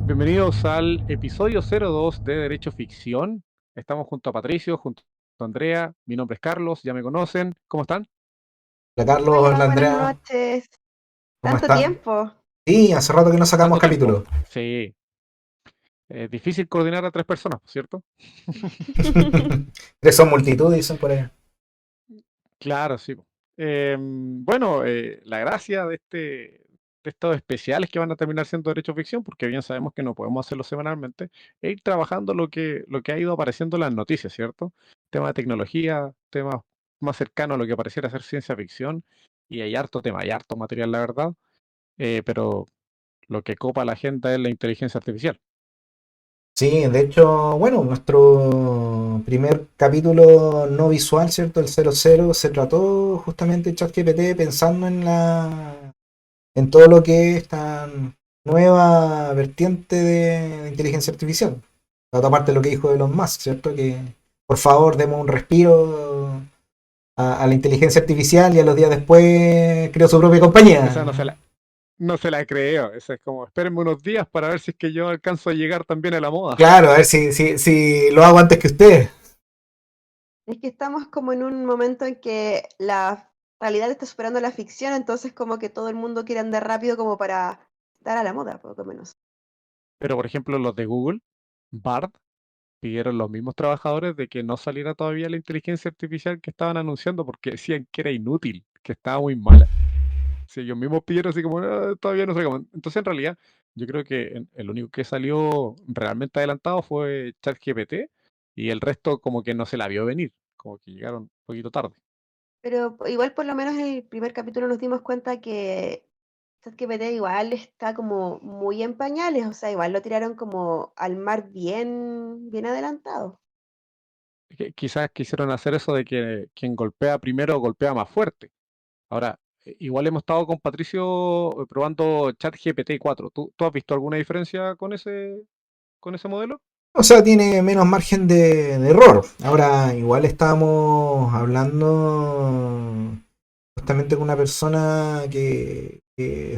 Bienvenidos al episodio 02 de Derecho Ficción. Estamos junto a Patricio, junto a Andrea. Mi nombre es Carlos, ya me conocen. ¿Cómo están? Hola Carlos, hola Hola, buenas Andrea, noches. ¿cómo ¿Tanto están? tiempo? Sí, hace rato que no sacamos ¿Tanto tiempo? capítulo. Sí, es difícil coordinar a tres personas, ¿cierto? Tres son multitud, dicen por ahí. Claro, sí. Bueno, la gracia de estos especiales que van a terminar siendo Derecho Ficción, porque bien sabemos que no podemos hacerlo semanalmente, es ir trabajando lo que ha ido apareciendo en las noticias, ¿cierto? Temas de tecnología, temas más cercanos a lo que pareciera ser ciencia ficción, y hay harto tema, hay harto material, la verdad, pero lo que copa la agenda es la inteligencia artificial. Sí, de hecho, bueno, nuestro primer capítulo no visual, ¿cierto? El 00 se trató justamente de ChatGPT pensando en todo lo que es esta nueva vertiente de inteligencia artificial. La otra parte de lo que dijo Elon Musk, ¿cierto? Que por favor demos un respiro a la inteligencia artificial y a los días después creó su propia Esa no se compañía. la, no se la creo, esa es como, espérenme unos días para ver si es que yo alcanzo a llegar también a la moda. Claro, a ver si lo hago antes que usted. Es que estamos como en un momento en que la realidad está superando la ficción, entonces como que todo el mundo quiere andar rápido como para estar a la moda, poco menos. Pero por ejemplo, los de Google, Bard, pidieron los mismos trabajadores de que no saliera todavía la inteligencia artificial que estaban anunciando porque decían que era inútil, que estaba muy mala. Si ellos mismos pidieron así como, "Ah, todavía no sacamos". Entonces, en realidad, yo creo que el único que salió realmente adelantado fue ChatGPT y el resto como que no se la vio venir, como que llegaron un poquito tarde. Pero igual por lo menos en el primer capítulo nos dimos cuenta que ChatGPT igual está como muy en pañales, o sea, igual lo tiraron como al mar bien adelantado. Quizás quisieron hacer eso de que quien golpea primero golpea más fuerte. Ahora, igual hemos estado con Patricio probando ChatGPT 4. ¿Tú has visto alguna diferencia con ese modelo? O sea, tiene menos margen de error. Ahora, igual estábamos hablando justamente con una persona que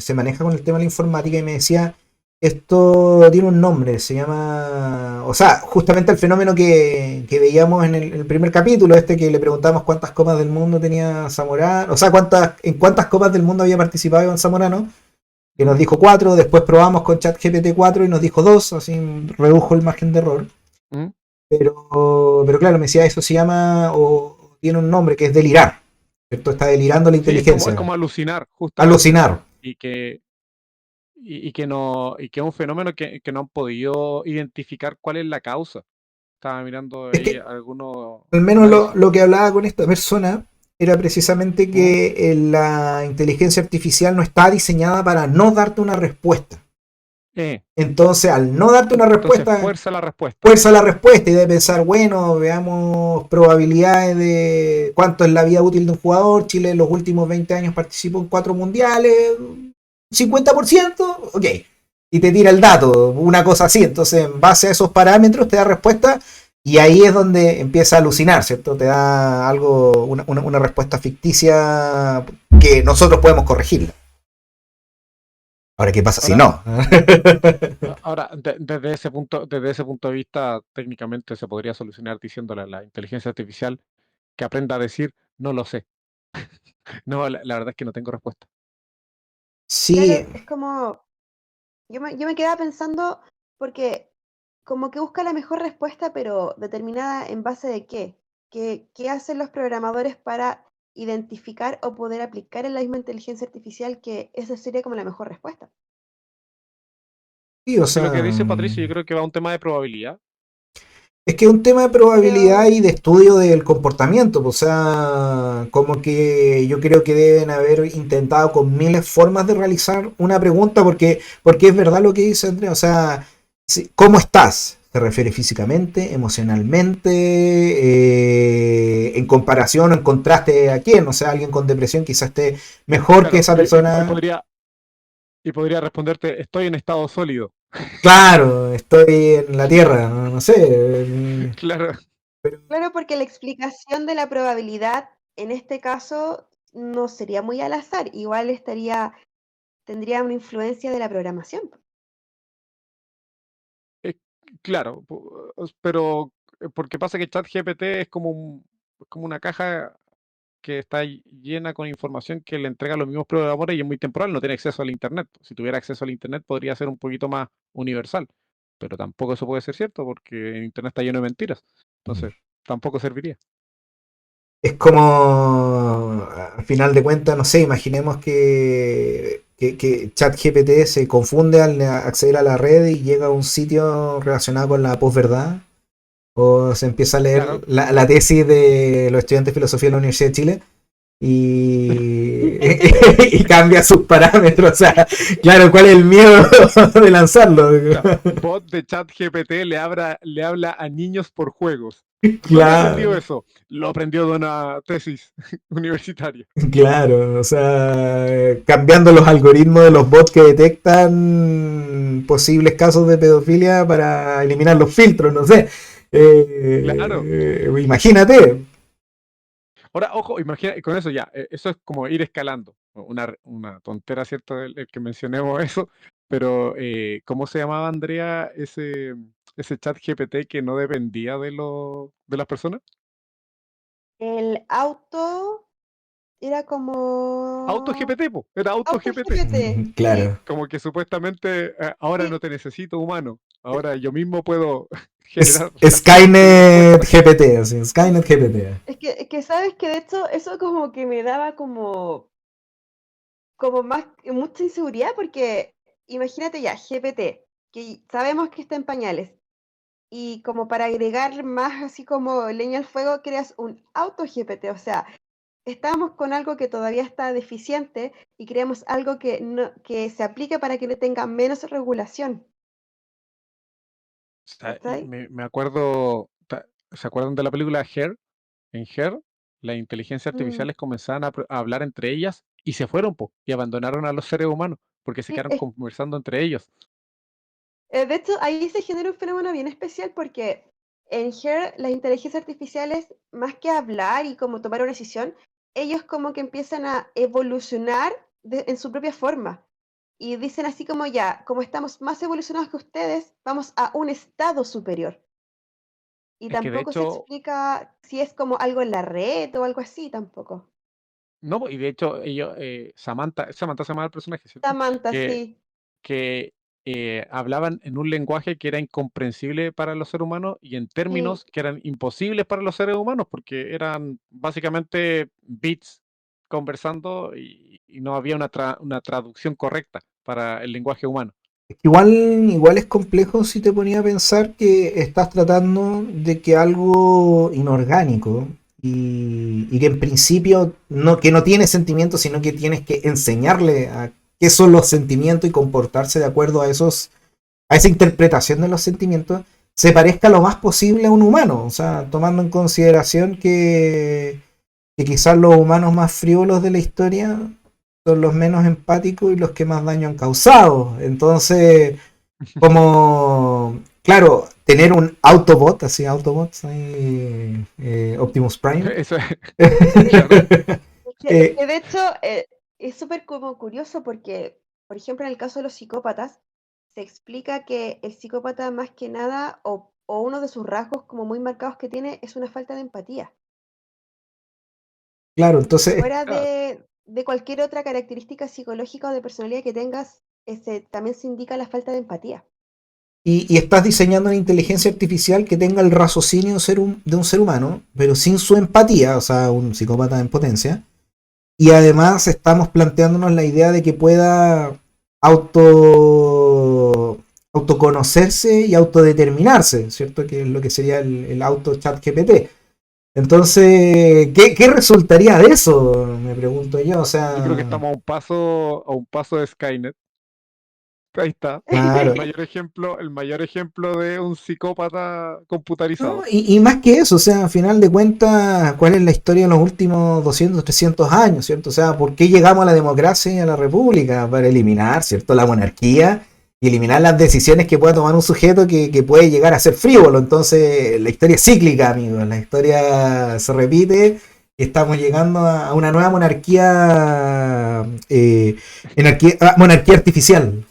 se maneja con el tema de la informática y me decía, esto tiene un nombre, se llama, o sea, justamente el fenómeno que veíamos en el primer capítulo, este que le preguntamos cuántas copas del mundo tenía Zamorano, o sea, en cuántas copas del mundo había participado Iván Zamorano, que nos ¿Mm? dijo 4, después probamos con ChatGPT 4 y nos dijo 2, así redujo el margen de error. ¿Mm? Pero claro, me decía, eso se llama, o tiene un nombre que es delirar, ¿cierto? Está delirando la Sí, es como inteligencia. alucinar, justamente. Alucinar. Y que no, y que es un fenómeno que no han podido identificar cuál es la causa. Estaba mirando Es ahí que algunos al menos análisis. lo que hablaba con esta persona era precisamente ¿Mm? que la inteligencia artificial no está diseñada para no darte una respuesta. Eh, Entonces, al no darte una entonces respuesta, fuerza la respuesta. fuerza la respuesta y debe pensar, bueno, veamos probabilidades de cuánto es la vida útil de un jugador. Chile en los últimos 20 años participó en 4 mundiales, 50%, ok. Y te tira el dato, una cosa así. Entonces, en base a esos parámetros, te da respuesta y ahí es donde empieza a alucinar, ¿cierto? Te da algo, una respuesta ficticia que nosotros podemos corregirla. Ahora, ¿qué pasa si Ahora, no? ahora desde ese punto de vista, técnicamente se podría solucionar diciéndole a la inteligencia artificial que aprenda a decir, no lo sé. No, la verdad es que no tengo respuesta. Sí, Claro, es como, yo me quedaba pensando porque como que busca la mejor respuesta, pero determinada en base de qué. ¿Qué hacen los programadores para identificar o poder aplicar en la misma inteligencia artificial que esa sería como la mejor respuesta? sí, o Es que lo que sea, dice Patricio, yo creo que va a un tema de probabilidad. es que es un tema de Pero probabilidad y de estudio del comportamiento, pues, o sea, como que yo creo que deben haber intentado con miles formas de realizar una pregunta, porque es verdad lo que dice Andrea, o sea, ¿cómo estás? Se refiere físicamente, emocionalmente, en comparación o en contraste a quién, o sea, alguien con depresión quizás esté mejor que Claro, esa y persona. podría responderte, estoy en estado sólido. Claro, estoy en la Tierra, no sé. Claro. claro, porque la explicación de la probabilidad en este caso no sería muy al azar, igual tendría una influencia de la programación. claro, pero porque pasa que ChatGPT es como una caja que está llena con información que le entrega a los mismos programadores y es muy temporal, no tiene acceso al Internet. Si tuviera acceso al Internet podría ser un poquito más universal, pero tampoco eso puede ser cierto porque el Internet está lleno de mentiras. Entonces, tampoco serviría. Es como, al final de cuentas, no sé, imaginemos que ChatGPT se confunde al acceder a la red y llega a un sitio relacionado con la posverdad, o se empieza a leer Claro, la tesis de los estudiantes de filosofía de la Universidad de Chile y, y cambia sus parámetros. O sea, claro, ¿cuál es el miedo de lanzarlo? ya, bot de ChatGPT le habla a niños por juegos. ¿Dónde aprendió Claro, eso? Lo aprendió de una tesis universitaria. claro, o sea, cambiando los algoritmos de los bots que detectan posibles casos de pedofilia para eliminar los filtros, no sé. Claro. Imagínate. Ahora, ojo, imagina, con eso ya, eso es como ir escalando. Una tontera, ¿cierto? El que mencionemos eso, pero ¿cómo se llamaba, Andrea, ese chat GPT que no dependía de las personas? El auto era Auto como GPT, po, era Auto auto GPT. GPT, sí, Claro. Como que supuestamente ahora no sí. te necesito humano, ahora yo mismo puedo generar Skynet respuestas. GPT, así, Skynet GPT. Es que sabes que de hecho eso como que me daba como más, mucha inseguridad porque imagínate ya, GPT, que sabemos que está en pañales, y como para agregar más así como leña al fuego, creas un auto GPT, o sea, estamos con algo que todavía está deficiente y creamos algo que, no, que se aplique para que le tenga menos regulación, O sea, ¿cachai? me acuerdo, ¿se acuerdan de la película Her? En Her, las inteligencias Mm, artificiales comenzaban a hablar entre ellas y se fueron, po, y abandonaron a los seres humanos porque se sí, quedaron conversando entre ellos. de hecho, ahí se genera un fenómeno bien especial porque en Her las inteligencias artificiales, más que hablar y como tomar una decisión, ellos como que empiezan a evolucionar en su propia forma. Y dicen así como ya, como estamos más evolucionados que ustedes, vamos a un estado superior. Y Es que de tampoco se hecho, explica si es como algo en la red o algo así, tampoco. no, po, y de hecho ellos, Samantha se llamaba el personaje, ¿cierto? Samantha, Que, sí. que hablaban en un lenguaje que era incomprensible para los seres humanos y en Sí, términos que eran imposibles para los seres humanos porque eran básicamente bits conversando y no había una traducción correcta para el lenguaje humano. Igual es complejo si te ponía a pensar que estás tratando de que algo inorgánico y que en principio que no tiene sentimientos, sino que tienes que enseñarle a qué son los sentimientos y comportarse de acuerdo a esa interpretación de los sentimientos, se parezca lo más posible a un humano. O sea, tomando en consideración que quizás los humanos más frívolos de la historia son los menos empáticos y los que más daño han causado. Entonces, como, claro, tener un Autobot, así, Autobots, Optimus Prime. Eso es, claro. es eh, que de hecho es súper como curioso porque, por ejemplo, en el caso de los psicópatas, se explica que el psicópata más que nada, o uno de sus rasgos como muy marcados que tiene, es una falta de empatía. claro, entonces, Fuera Ah, de cualquier otra característica psicológica o de personalidad que tengas, también se indica la falta de empatía. y estás diseñando una inteligencia artificial que tenga el raciocinio de un ser humano, pero sin su empatía, o sea, un psicópata en potencia. Y además estamos planteándonos la idea de que pueda autoconocerse y autodeterminarse, ¿cierto? Que es lo que sería el auto chat GPT. Entonces, ¿qué resultaría de eso? Me pregunto yo. O yo creo que sea, estamos a un paso de Skynet. Ahí está. claro. El mayor ejemplo de un psicópata ¿No? computarizado. Y más que eso, o sea, a final de cuentas, ¿cuál es la historia de los últimos 200, 300 años, ¿cierto? O sea, ¿por qué llegamos a la democracia y a la república? Para eliminar, ¿cierto? La monarquía y eliminar las decisiones que pueda tomar un sujeto que puede llegar a ser frívolo. Entonces, la historia es cíclica, amigos. La historia se repite y estamos llegando a una nueva monarquía, monarquía artificial.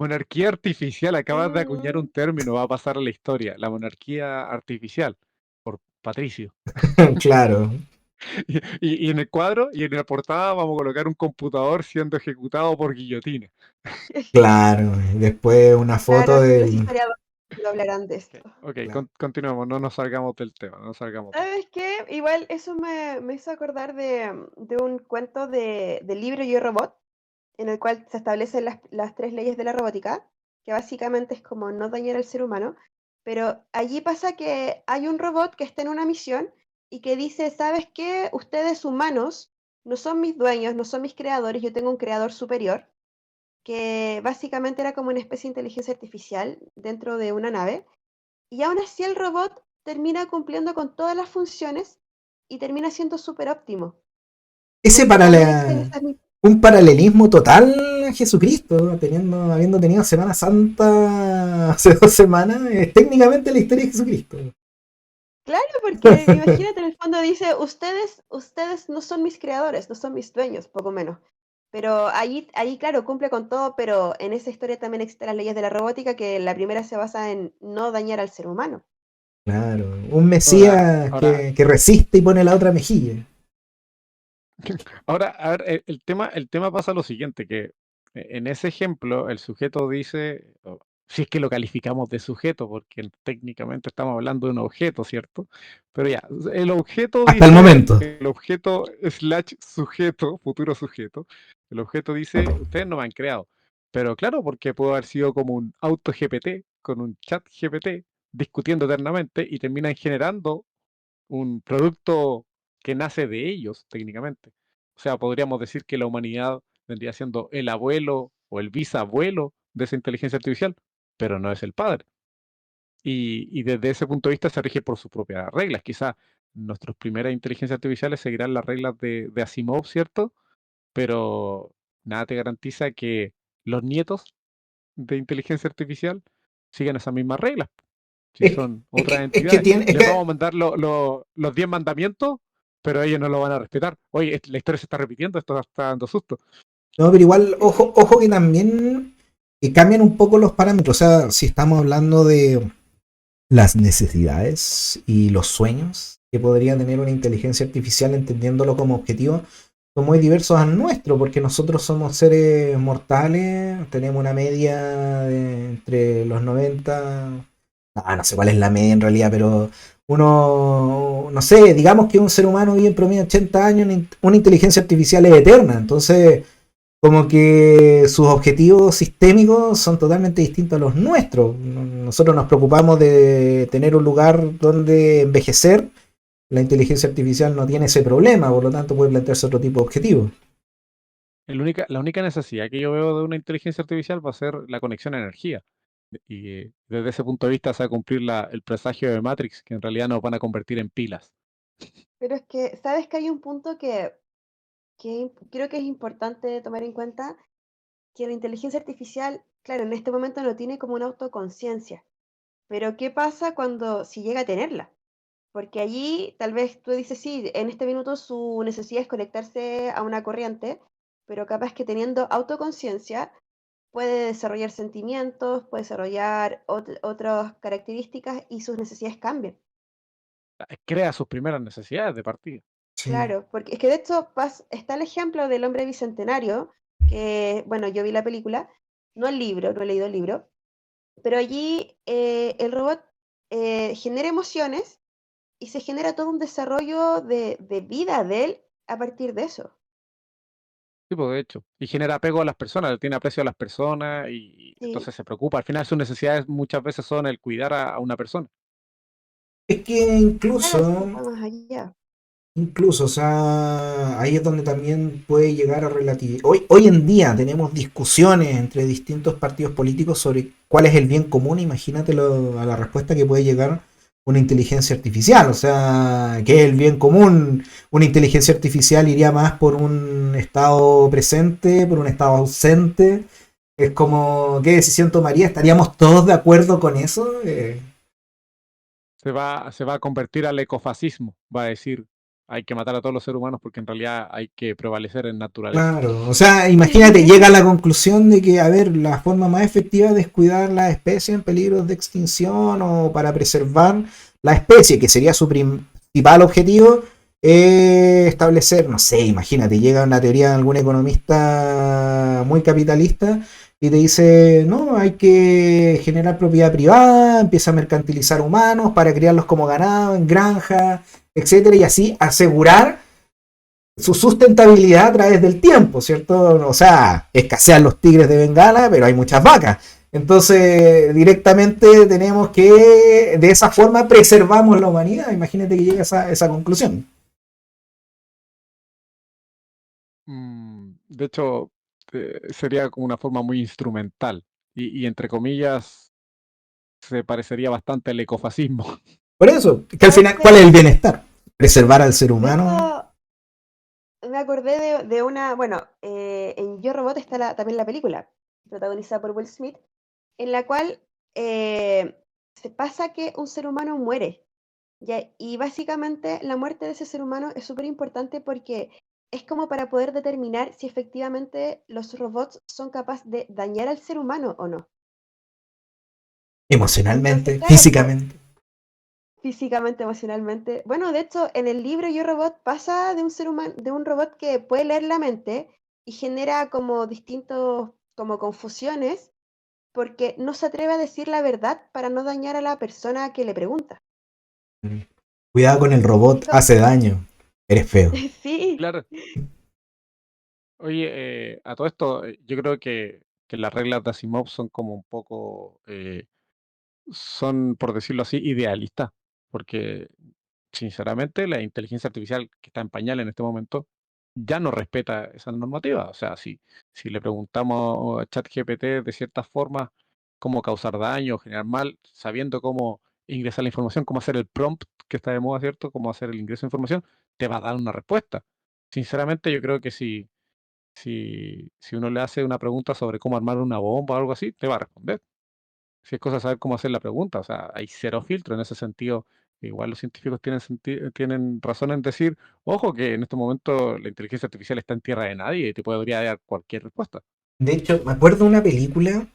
monarquía artificial, acabas de acuñar un Mm, término, va a pasar a la historia, la monarquía artificial, por Patricio. Claro, Y en el cuadro y en la portada vamos a colocar un computador siendo ejecutado por guillotina. claro. Después una foto claro, los del... historiadores lo hablarán de Ok, esto. ok, Claro. continuemos, no nos salgamos del tema, no nos salgamos del tema. ¿Sabes qué? Igual eso me hizo acordar de un cuento del libro Yo Robot, en el cual se establecen las tres leyes de la robótica, que básicamente es como no dañar al ser humano, pero allí pasa que hay un robot que está en una misión y que dice, ¿sabes qué? Ustedes humanos no son mis dueños, no son mis creadores, yo tengo un creador superior, que básicamente era como una especie de inteligencia artificial dentro de una nave, y aún así el robot termina cumpliendo con todas las funciones y termina siendo súper óptimo, Ese porque para también existen esas. un paralelismo total a Jesucristo, habiendo tenido Semana Santa hace 2 semanas, es técnicamente la historia de Jesucristo. Claro, porque imagínate, en el fondo dice, ustedes no son mis creadores, no son mis dueños, poco menos. Pero ahí, claro, cumple con todo, pero en esa historia también existen las leyes de la robótica, que la primera se basa en no dañar al ser humano. Claro, un Ahora, Mesías ahora, que resiste y pone la otra mejilla. ahora, a ver, el tema pasa lo siguiente, que en ese ejemplo el sujeto dice, si es que lo calificamos de sujeto, porque técnicamente estamos hablando de un objeto, ¿cierto? Pero ya, el objeto Hasta el dice, momento. el objeto slash sujeto, futuro sujeto, el objeto dice, ustedes no me han creado. Pero claro, porque pudo haber sido como un auto GPT con un chat GPT discutiendo eternamente y terminan generando un producto que nace de ellos, técnicamente. O sea, podríamos decir que la humanidad vendría siendo el abuelo o el bisabuelo de esa inteligencia artificial, pero no es el padre. Y desde ese punto de vista se rige por sus propias reglas. Quizás nuestras primeras inteligencias artificiales seguirán las reglas de Asimov, ¿cierto? Pero nada te garantiza que los nietos de inteligencia artificial sigan esas mismas reglas si Es que, son es otras que, es que entidades. tiene, es Les que vamos a mandar los 10 mandamientos, pero ellos no lo van a respetar. Oye, la historia se está repitiendo, esto está dando susto. no, pero igual, ojo que también cambian un poco los parámetros. O sea, si estamos hablando de las necesidades y los sueños que podría tener una inteligencia artificial entendiéndolo como objetivo, son muy diversos al nuestro, porque nosotros somos seres mortales, tenemos una media entre los 90, no sé cuál es la media en realidad, pero uno, no sé, digamos que un ser humano vive en promedio 80 años, una inteligencia artificial es eterna, entonces como que sus objetivos sistémicos son totalmente distintos a los nuestros. Nosotros nos preocupamos de tener un lugar donde envejecer. La inteligencia artificial no tiene ese problema, por lo tanto puede plantearse otro tipo de objetivos. La única necesidad que yo veo de una inteligencia artificial va a ser la conexión a energía. Y desde ese punto de vista se va a cumplir el presagio de Matrix, que en realidad nos van a convertir en pilas. Pero es que, ¿sabes que hay un punto que creo que es importante tomar en cuenta? Que la inteligencia artificial, claro, en este momento no tiene como una autoconciencia, pero ¿qué pasa cuando si llega a tenerla? Porque allí tal vez tú dices, sí, en este minuto su necesidad es conectarse a una corriente, pero capaz que teniendo autoconciencia puede desarrollar sentimientos, puede desarrollar otras características y sus necesidades cambian. Crea sus primeras necesidades de partida. Sí. Claro, porque es que de hecho está el ejemplo del hombre bicentenario, que, bueno, yo vi la película, no el libro, no he leído el libro, pero allí el robot genera emociones y se genera todo un desarrollo de vida de él a partir de eso. Tipo, de hecho. Y genera apego a las personas, le tiene aprecio a las personas y Sí, entonces se preocupa. Al final sus necesidades muchas veces son el cuidar a una persona. Es que claro, sí, incluso, va más allá. incluso, o sea, ahí es donde también puede llegar a relativizar. Hoy en día tenemos discusiones entre distintos partidos políticos sobre cuál es el bien común. Imagínate a la respuesta que puede llegar una inteligencia artificial. O sea, ¿qué es el bien común? Una inteligencia artificial iría más por un estado presente, por un estado ausente. Es como, ¿qué decisión tomaría? ¿Estaríamos todos de acuerdo con eso? Se va a convertir al ecofascismo, va a decir hay que matar a todos los seres humanos porque en realidad hay que prevalecer en naturaleza. Claro, o sea, imagínate, llega a la conclusión de que, a ver, la forma más efectiva de cuidar la especie en peligros de extinción o para preservar la especie, que sería su principal objetivo, es establecer, no sé, imagínate, llega una teoría de algún economista muy capitalista y te dice, no, hay que generar propiedad privada, empieza a mercantilizar humanos para criarlos como ganado en granja, etcétera, y así asegurar su sustentabilidad a través del tiempo, ¿cierto? O sea, escasean los tigres de Bengala, pero hay muchas vacas. Entonces, directamente tenemos que, de esa forma, preservamos la humanidad. Imagínate que llega a esa conclusión. De hecho, sería como una forma muy instrumental y entre comillas se parecería bastante al ecofascismo. Por eso, que al ¿Sabes final, ¿cuál es qué? el bienestar? Preservar al ser De humano. hecho, me acordé de una, bueno, en Yo Robot está también la película, protagonizada por Will Smith, en la cual se pasa que un ser humano muere. ¿Ya? Y básicamente la muerte de ese ser humano es súper importante porque es como para poder determinar si efectivamente los robots son capaces de dañar al ser humano o no. Entonces, Emocionalmente, claro, po, físicamente. físicamente, emocionalmente. Bueno, de hecho, en el libro Yo Robot pasa de un ser humano, de un robot que puede leer la mente y genera como distintos, como confusiones, porque no se atreve a decir la verdad para no dañar a la persona que le pregunta. Cuidado con el robot, Esto, hace daño. Eres feo. sí, Claro. Oye, a todo esto, yo creo que las reglas de Asimov son como un poco, son, por decirlo así, idealistas, porque sinceramente la inteligencia artificial que está en pañal en este momento ya no respeta esa normativa. O sea, si le preguntamos a ChatGPT de ciertas formas cómo causar daño, generar mal, sabiendo cómo ingresar la información, cómo hacer el prompt que está de moda, ¿cierto? Cómo hacer el ingreso de información, te va a dar una respuesta. Sinceramente, yo creo que si uno le hace una pregunta sobre cómo armar una bomba o algo así, te va a responder. Si es cosa de saber cómo hacer la pregunta, o sea, hay cero filtro en ese sentido. Igual los científicos tienen razón en decir, ojo, que en este momento la inteligencia artificial está en tierra de nadie y te podría dar cualquier respuesta. De hecho, me acuerdo de una película, no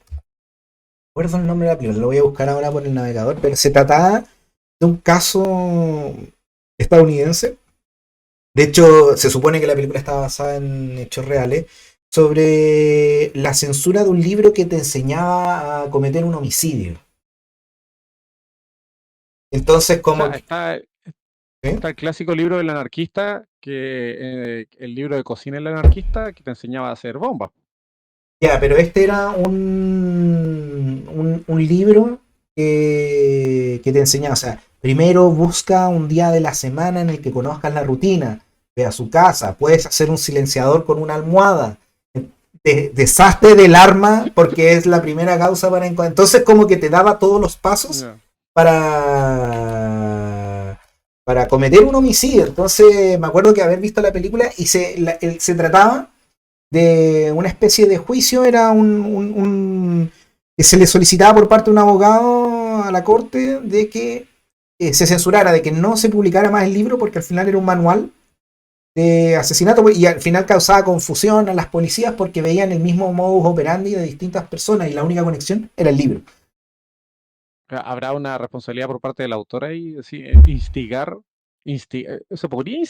recuerdo el nombre de la película, lo voy a buscar ahora por el navegador, pero se trataba de un caso estadounidense. De hecho, se supone que la película está basada en hechos reales sobre la censura de un libro que te enseñaba a cometer un homicidio. Entonces, O como sea, que, ¿eh? está el clásico libro del anarquista, el libro de cocina del anarquista que te enseñaba a hacer bombas. Ya, pero este era un libro que te enseñaba, o sea, primero busca un día de la semana en el que conozcas la rutina, ve a su casa, puedes hacer un silenciador con una almohada, deshazte del arma porque es la primera causa para encontrar. Entonces como que te daba todos los pasos Ya. para cometer un homicidio. Entonces me acuerdo que haber visto la película y se trataba de una especie de juicio, era que se le solicitaba por parte de un abogado a la corte de que se censurara, de que no se publicara más el libro porque al final era un manual de asesinato y al final causaba confusión a las policías porque veían el mismo modus operandi de distintas personas y la única conexión era el libro. ¿Habrá una responsabilidad por parte del autor ahí? Sí, instigar, ¿se podría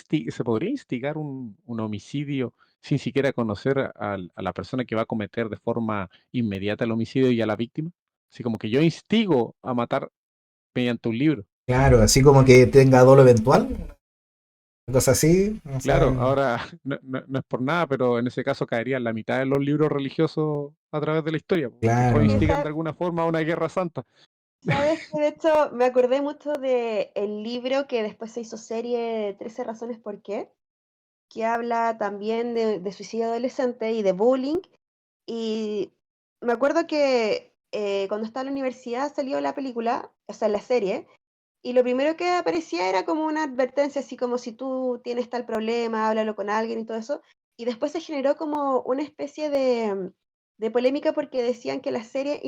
instigar un homicidio sin siquiera conocer a la persona que va a cometer de forma inmediata el homicidio y a la víctima? Así como que yo instigo a matar mediante un libro. Claro, así como que tenga dolo eventual, una cosa así. O sea, Claro, ahora no es por nada, pero en ese caso caerían la mitad de los libros religiosos a través de la historia, porque todos claro. instigan de alguna forma a una guerra santa. sabes que de hecho me acordé mucho de el libro que después se hizo serie 13 razones por qué, que habla también de suicidio adolescente y de bullying. Y me acuerdo que cuando estaba en la universidad salió la película, o sea, la serie, y lo primero que aparecía era como una advertencia, así como si tú tienes tal problema, háblalo con alguien y todo eso. Y después se generó como una especie de polémica porque decían que la serie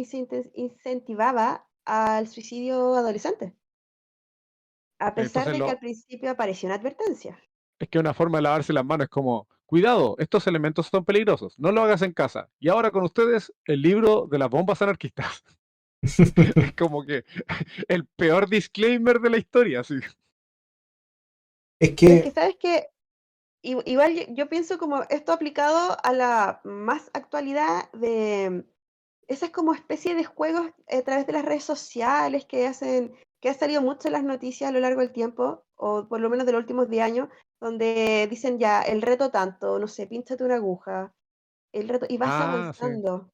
incentivaba al suicidio adolescente, a pesar Entonces de que al lo, principio apareció una advertencia. Es que una forma de lavarse las manos es como, cuidado, estos elementos son peligrosos, no lo hagas en casa. Y ahora con ustedes, el libro de las bombas anarquistas. Es como que el peor disclaimer de la historia, así. Es Pero es que, que, ¿sabes qué? Igual yo pienso como esto aplicado a la más actualidad de esas como especie de juegos a través de las redes sociales que hacen, que ha salido mucho en las noticias a lo largo del tiempo, o por lo menos de los últimos 10 años, donde dicen ya el reto tanto, no sé, pínchate una aguja, el reto, y vas Ah, sí. avanzando.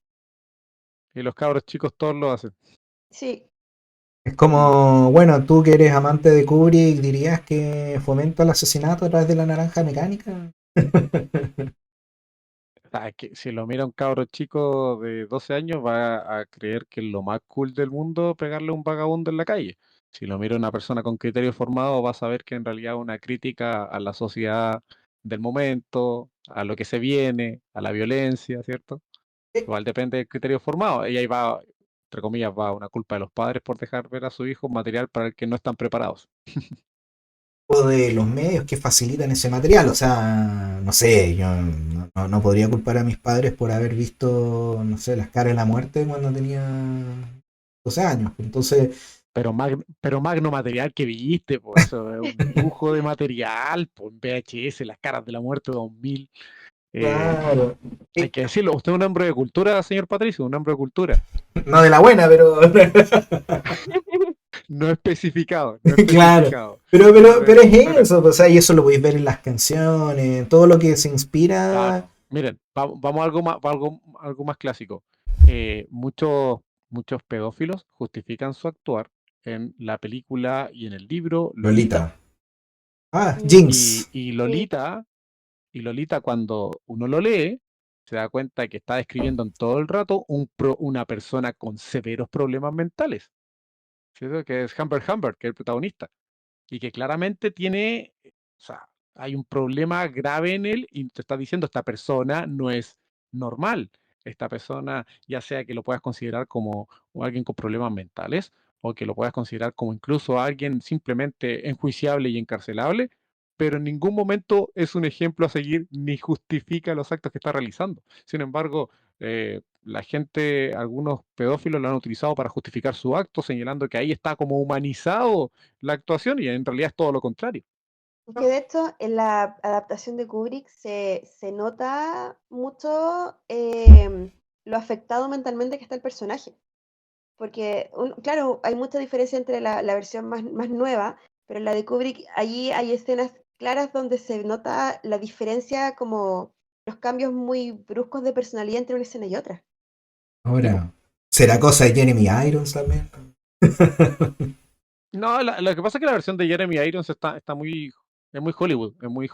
Y los cabros chicos todos lo hacen. Sí, es como, bueno, tú que eres amante de Kubrick, ¿dirías que fomenta el asesinato a través de la naranja mecánica? O sea, es que si lo mira un cabro chico de 12 años, va a creer que es lo más cool del mundo pegarle a un vagabundo en la calle. Si lo mira una persona con criterio formado, va a saber que en realidad es una crítica a la sociedad del momento, a lo que se viene, a la violencia, ¿cierto? Igual depende del criterio formado. Y ahí va, entre comillas, va una culpa de los padres por dejar ver a su hijo material para el que no están preparados. O de los medios que facilitan ese material. O sea, no sé, yo no podría culpar a mis padres por haber visto, no sé, Las Caras de la Muerte cuando tenía 12 años. Entonces, Pero magno material que viste, pues eso es un lujo de material, pues VHS, las caras de la muerte 2000. eh, claro. Hay que decirlo, usted es un hombre de cultura, señor Patricio, un hombre de cultura. No de la buena, pero No especificado, no claro. especificado. Pero Bueno, es bueno, eso, o sea, y eso lo podéis ver en las canciones, en todo lo que se inspira. claro. Miren, vamos a algo más clásico. Muchos pedófilos justifican su actuar en la película y en el libro Lolita. Lolita. Ah, mm, Jinx. Y sí, Lolita, cuando uno lo lee, se da cuenta que está describiendo en todo el rato una persona con severos problemas mentales, ¿cierto? Que es Humbert Humbert, que es el protagonista, y que claramente tiene, o sea, hay un problema grave en él y te está diciendo, esta persona no es normal. Esta persona, ya sea que lo puedas considerar como alguien con problemas mentales o que lo puedas considerar como incluso alguien simplemente enjuiciable y encarcelable, pero en ningún momento es un ejemplo a seguir ni justifica los actos que está realizando. Sin embargo, la gente, algunos pedófilos lo han utilizado para justificar su acto, señalando que ahí está como humanizado la actuación y en realidad es todo lo contrario. es que de hecho en la adaptación de Kubrick se nota mucho lo afectado mentalmente que está el personaje. Porque, claro, hay mucha diferencia entre la versión más nueva, pero en la de Kubrick, allí hay escenas claras donde se nota la diferencia, como los cambios muy bruscos de personalidad entre una escena y otra. Tipo, Ahora, ¿será cosa de Jeremy Irons también? no, lo que pasa es que la versión de Jeremy Irons es muy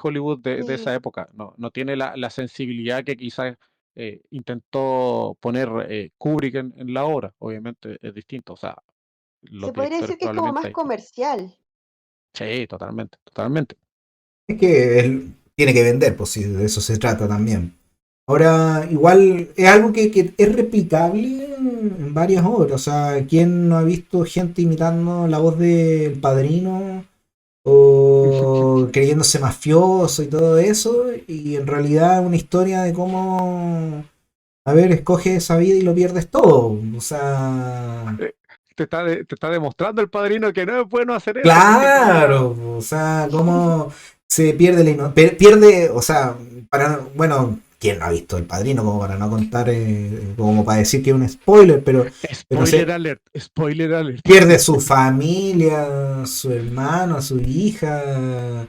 Hollywood de esa Sí, época. No tiene la sensibilidad que quizás intentó poner Kubrick en la obra. Obviamente es distinto. O sea, los se podría directores decir que es como probablemente más distintos. comercial. Sí, totalmente, totalmente. Es que él tiene que vender, pues si de eso se trata también. Ahora, igual es algo que es replicable en varias obras. O sea, ¿quién no ha visto gente imitando la voz del padrino o creyéndose mafioso y todo eso? Y en realidad una historia de cómo, a ver, escoges esa vida y lo pierdes todo. O sea, Eh, te está demostrando el padrino que no es bueno hacer eso, porque en realidad claro, o sea, cómo se pierde pierde, o sea, bueno, ¿quién no ha visto El Padrino? Como para no contar, como para decir que es un spoiler, pero spoiler se alert, spoiler alert. pierde su familia, su hermano, su hija,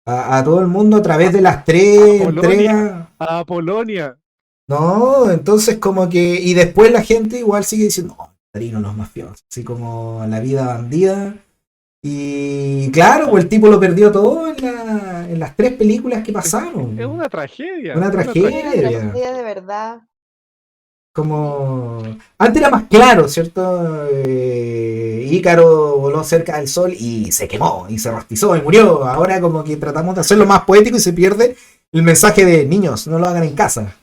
a todo el mundo a través de las A tres Polonia, entregas. a Polonia. No, entonces como que, y después la gente igual sigue diciendo, no, El Padrino no es mafioso, así como la vida bandida. Y claro, pues el tipo lo perdió todo en las tres películas que Es pasaron. una tragedia, Una es una Sí, una tragedia. tragedia. tragedia de verdad. Sí. Como. Antes era más claro, ¿cierto? Ícaro voló cerca del sol y se quemó, y se rostizó y murió. Ahora, como que tratamos de hacerlo más poético y se pierde el mensaje de niños, no lo hagan en casa.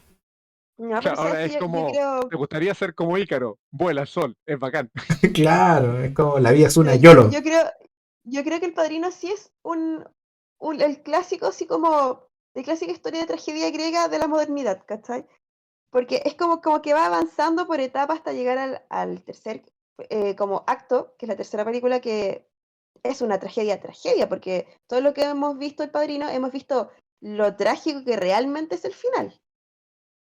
No, pero Claro, sabes ahora que es yo como, creo, te gustaría ser como Ícaro, vuela al sol, es bacán. Claro, es como la vida es una pero YOLO. yo creo que El Padrino sí es el clásico, así como, de clásica historia de tragedia griega de la modernidad, ¿cachai? Porque es como que va avanzando por etapas hasta llegar al tercer como acto, que es la tercera película, que es una tragedia, porque todo lo que hemos visto El Padrino, hemos visto lo trágico que realmente es el final.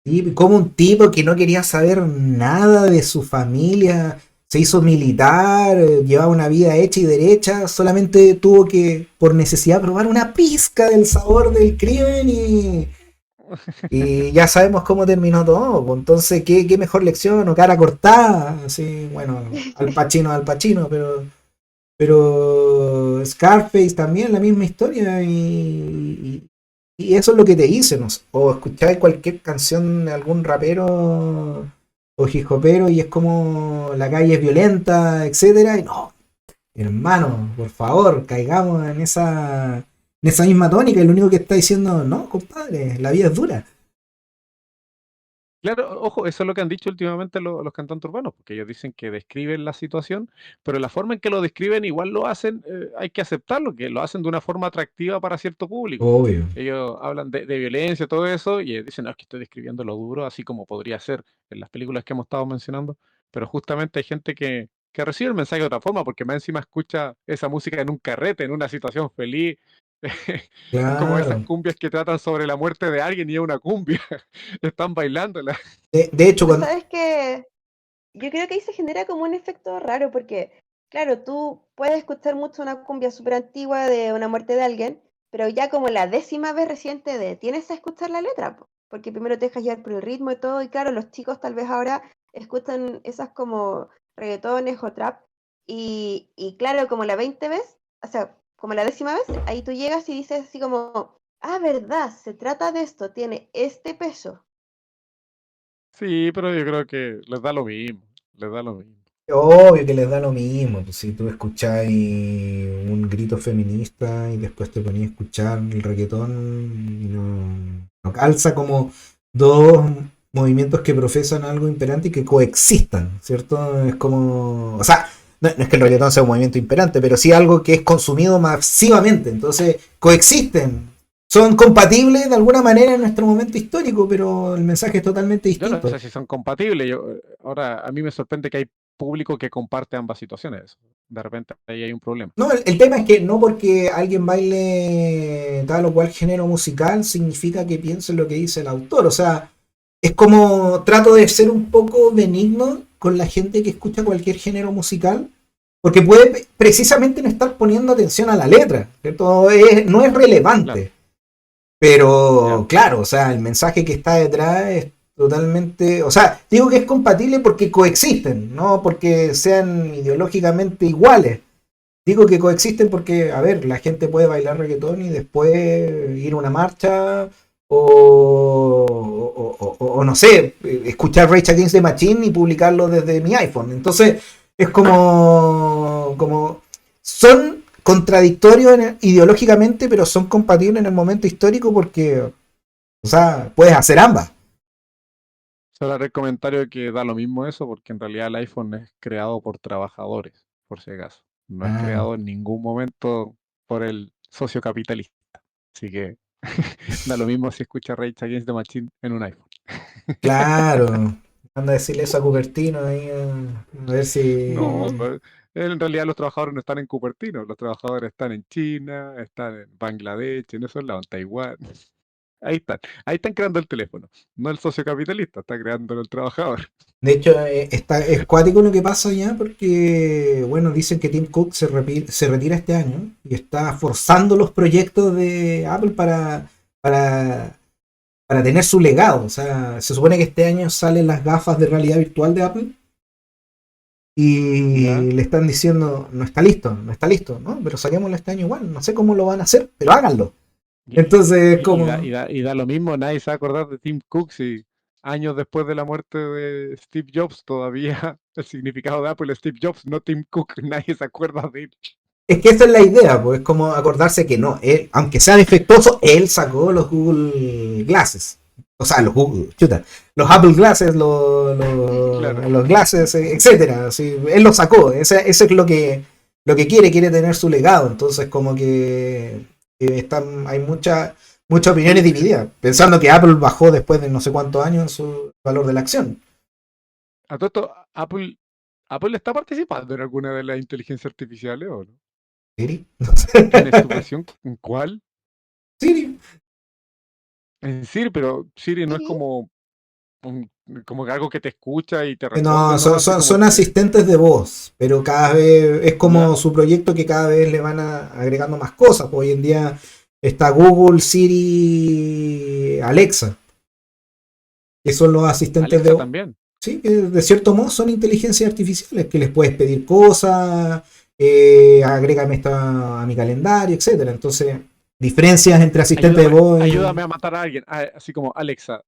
Y como un tipo que no quería saber nada de su familia, se hizo militar, llevaba una vida hecha y derecha, solamente tuvo que, por necesidad, probar una pizca del sabor del crimen y ya sabemos cómo terminó todo. Pues, entonces, ¿qué mejor lección? O cara cortada, así, bueno, Al Pacino, pero Scarface también la misma historia y eso es lo que te dicen. O escucháis cualquier canción de algún rapero o hip hopero y es como la calle es violenta, etcétera, y no, hermano, por favor, caigamos en esa misma tónica y lo único que está diciendo, no, compadre, la vida es dura. Claro, ojo, eso es lo que han dicho últimamente los cantantes urbanos, porque ellos dicen que describen la situación, pero la forma en que lo describen igual lo hacen, hay que aceptarlo, que lo hacen de una forma atractiva para cierto público. Obvio. Ellos hablan de violencia, todo eso, y dicen, no, es que estoy describiendo lo duro, así como podría ser en las películas que hemos estado mencionando, pero justamente hay gente que recibe el mensaje de otra forma, porque más encima escucha esa música en un carrete, en una situación feliz. Es como esas Claro. cumbias que tratan sobre la muerte de alguien y es una cumbia. Están bailándola. De hecho, Pero cuando, sabes que yo creo que ahí se genera como un efecto raro, porque, claro, tú puedes escuchar mucho una cumbia súper antigua de una muerte de alguien, pero ya como la 10ª vez recién te detienes a escuchar la letra, po, porque primero te dejas llevar por el ritmo y todo, y claro, los chicos tal vez ahora escuchan esas como reggaetones o trap, y claro, como la 20 vez, o sea, como la 10ª vez, ahí tú llegas y dices así como, ah, verdad, se trata de esto, tiene este peso. Sí, pero yo creo que les da lo mismo, les da lo mismo. obvio que les da lo mismo, pues si tú escuchás un grito feminista y después te ponías a escuchar el reggaetón y no calza como dos movimientos que profesan algo imperante y que coexistan, ¿cierto? Es como, o sea, no es que el reggaetón sea un movimiento imperante, pero sí algo que es consumido masivamente, entonces coexisten. Son compatibles de alguna manera en nuestro momento histórico, pero el mensaje es totalmente Yo no distinto. sé si son compatibles. Ahora, a mí me sorprende que hay público que comparte ambas situaciones. De repente ahí hay un problema. No, el tema es que no porque alguien baile tal o cual género musical significa que piense lo que dice el autor. O sea, es como trato de ser un poco benigno con la gente que escucha cualquier género musical, porque puede precisamente no estar poniendo atención a la letra, ¿cierto? No es Claro, relevante. ya. Pero claro, o sea, el mensaje que está detrás es totalmente, o sea, digo que es compatible porque coexisten, no porque sean ideológicamente iguales. Digo que coexisten porque, a ver, la gente puede bailar reggaetón y después ir a una marcha o no sé, escuchar Rage Against the Machine y publicarlo desde mi iPhone. Entonces, es como son contradictorios ideológicamente, pero son compatibles en el momento histórico porque, o sea, puedes hacer ambas. Solo haré el comentario de que da lo mismo eso, porque en realidad el iPhone es creado por trabajadores, por si acaso. No es Ah, creado en ningún momento por el socio capitalista. Así que da lo mismo si escucha Rage Against the Machine en un iPhone. claro. Anda a decirle eso a Cupertino ahí, a ver No, si. pero en realidad los trabajadores no están en Cupertino, los trabajadores están en China, están en Bangladesh, en esos lados, en Taiwán. Ahí están creando el teléfono. No el socio capitalista, está creando el trabajador. De hecho, es cuático lo que pasa ya porque, bueno, dicen que Tim Cook se retira este año y está forzando los proyectos de Apple para, para tener su legado. O sea, se supone que este año salen las gafas de realidad virtual de Apple ¿Ya? y le están diciendo, no está listo, no está listo, ¿no? Pero saquémoslo este año igual, no sé cómo lo van a hacer, pero háganlo. Y, Entonces, y da, como, y da lo mismo, nadie se va a acordar de Tim Cook si años después de la muerte de Steve Jobs todavía el significado de Apple es Steve Jobs, no Tim Cook, nadie se acuerda de él. es que esa es la idea, pues es como acordarse que no, él, aunque sea defectuoso, él sacó los Google Glasses. O sea, los Apple Glasses, Claro. los Glasses, etcétera. Así, él los sacó. Ese es lo que quiere tener su legado. Entonces, como que Hay muchas opiniones divididas, pensando que Apple bajó después de no sé cuántos años su valor de la acción. A todo esto, Apple está participando en alguna de las inteligencias artificiales o no? Siri, ¿Tiene su versión? ¿En cuál? Siri. En Siri, pero Siri no es Siri, como como que algo que te escucha y te responde No, son, nomás, así son, como son que asistentes de voz, pero cada vez es como ya, su proyecto que cada vez le van agregando más cosas. Pues hoy en día está Google, Siri, Alexa, que son los asistentes de Alexa voz. también. Sí, que de cierto modo son inteligencias artificiales que les puedes pedir cosas, agrégame esta a mi calendario, etcétera. Entonces, diferencias entre asistentes de voz Ayúdame a matar a alguien. Así como, Alexa,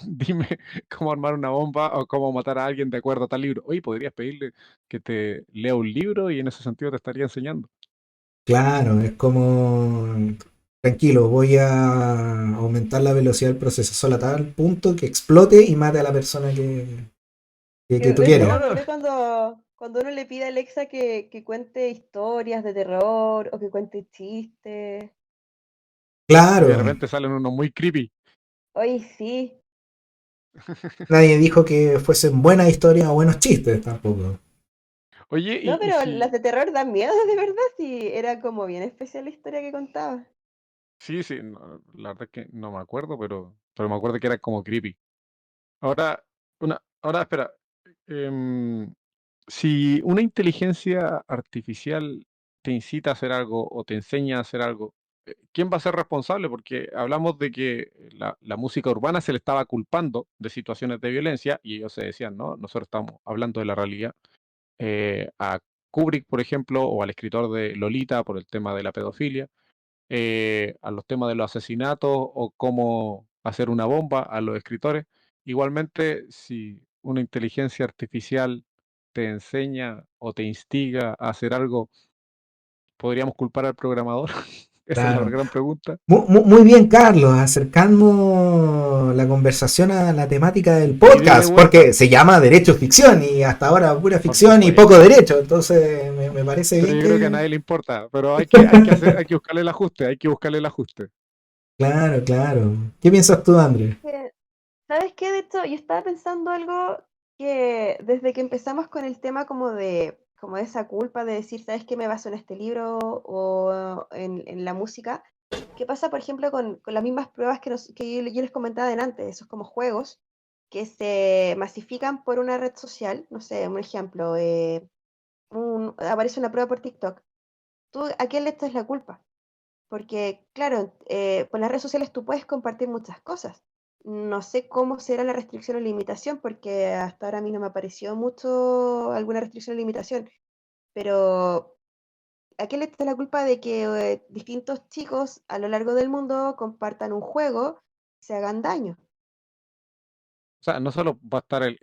dime cómo armar una bomba o cómo matar a alguien de acuerdo a tal libro. Oye, podrías pedirle que te lea un libro y en ese sentido te estaría enseñando. claro, es como, tranquilo, voy a aumentar la velocidad del procesador a tal punto que explote y mate a la persona que tú de hecho me quieres. No, no, acordé cuando uno le pide a Alexa que cuente historias de terror o que cuente chistes. y de Claro, repente salen unos muy creepy. Oye, sí. nadie dijo que fuesen buenas historias o buenos chistes tampoco. Oye, No, y pero las si, de terror dan miedo, de verdad, sí. Era como bien especial la historia que contaba. sí, sí, la verdad es que no me acuerdo, pero me acuerdo que era como creepy. Ahora, ahora espera, em, si una inteligencia artificial te incita a hacer algo o te enseña a hacer algo, ¿quién va a ser responsable? Porque hablamos de que la música urbana se le estaba culpando de situaciones de violencia y ellos se decían, ¿no? Nosotros estamos hablando de la realidad. A Kubrick, por ejemplo, o al escritor de Lolita por el tema de la pedofilia, a los temas de los asesinatos o cómo hacer una bomba a los escritores. Igualmente, si una inteligencia artificial te enseña o te instiga a hacer algo, ¿podríamos culpar al programador? Esa es la Claro. gran pregunta. Muy bien, Carlos, acercando la conversación a la temática del Y dile podcast, porque vuelta, se llama Derecho Ficción y hasta ahora pura por ficción y poco supuesto. derecho, entonces me parece Pero bien yo creo que a que... nadie le importa. Pero hay que hacer, hay que buscarle el ajuste, hay que buscarle el ajuste. Claro, claro. ¿Qué piensas tú, Andrés? Que- ¿Sabes qué? De hecho, yo estaba pensando algo que desde que empezamos con el tema como de esa culpa de decir, ¿sabes qué? Me baso en este libro o en la música. ¿Qué pasa, por ejemplo, con las mismas pruebas que yo les comentaba delante, esos como juegos que se masifican por una red social? No sé, un ejemplo, aparece una prueba por TikTok. ¿Tú a quién le echas la culpa? Porque, claro, por las redes sociales tú puedes compartir muchas cosas. No sé cómo será la restricción o limitación, porque hasta ahora a mí no me apareció mucho alguna restricción o limitación. Pero, ¿a qué le está la culpa de que distintos chicos a lo largo del mundo compartan un juego y se hagan daño? O sea, no solo va a estar el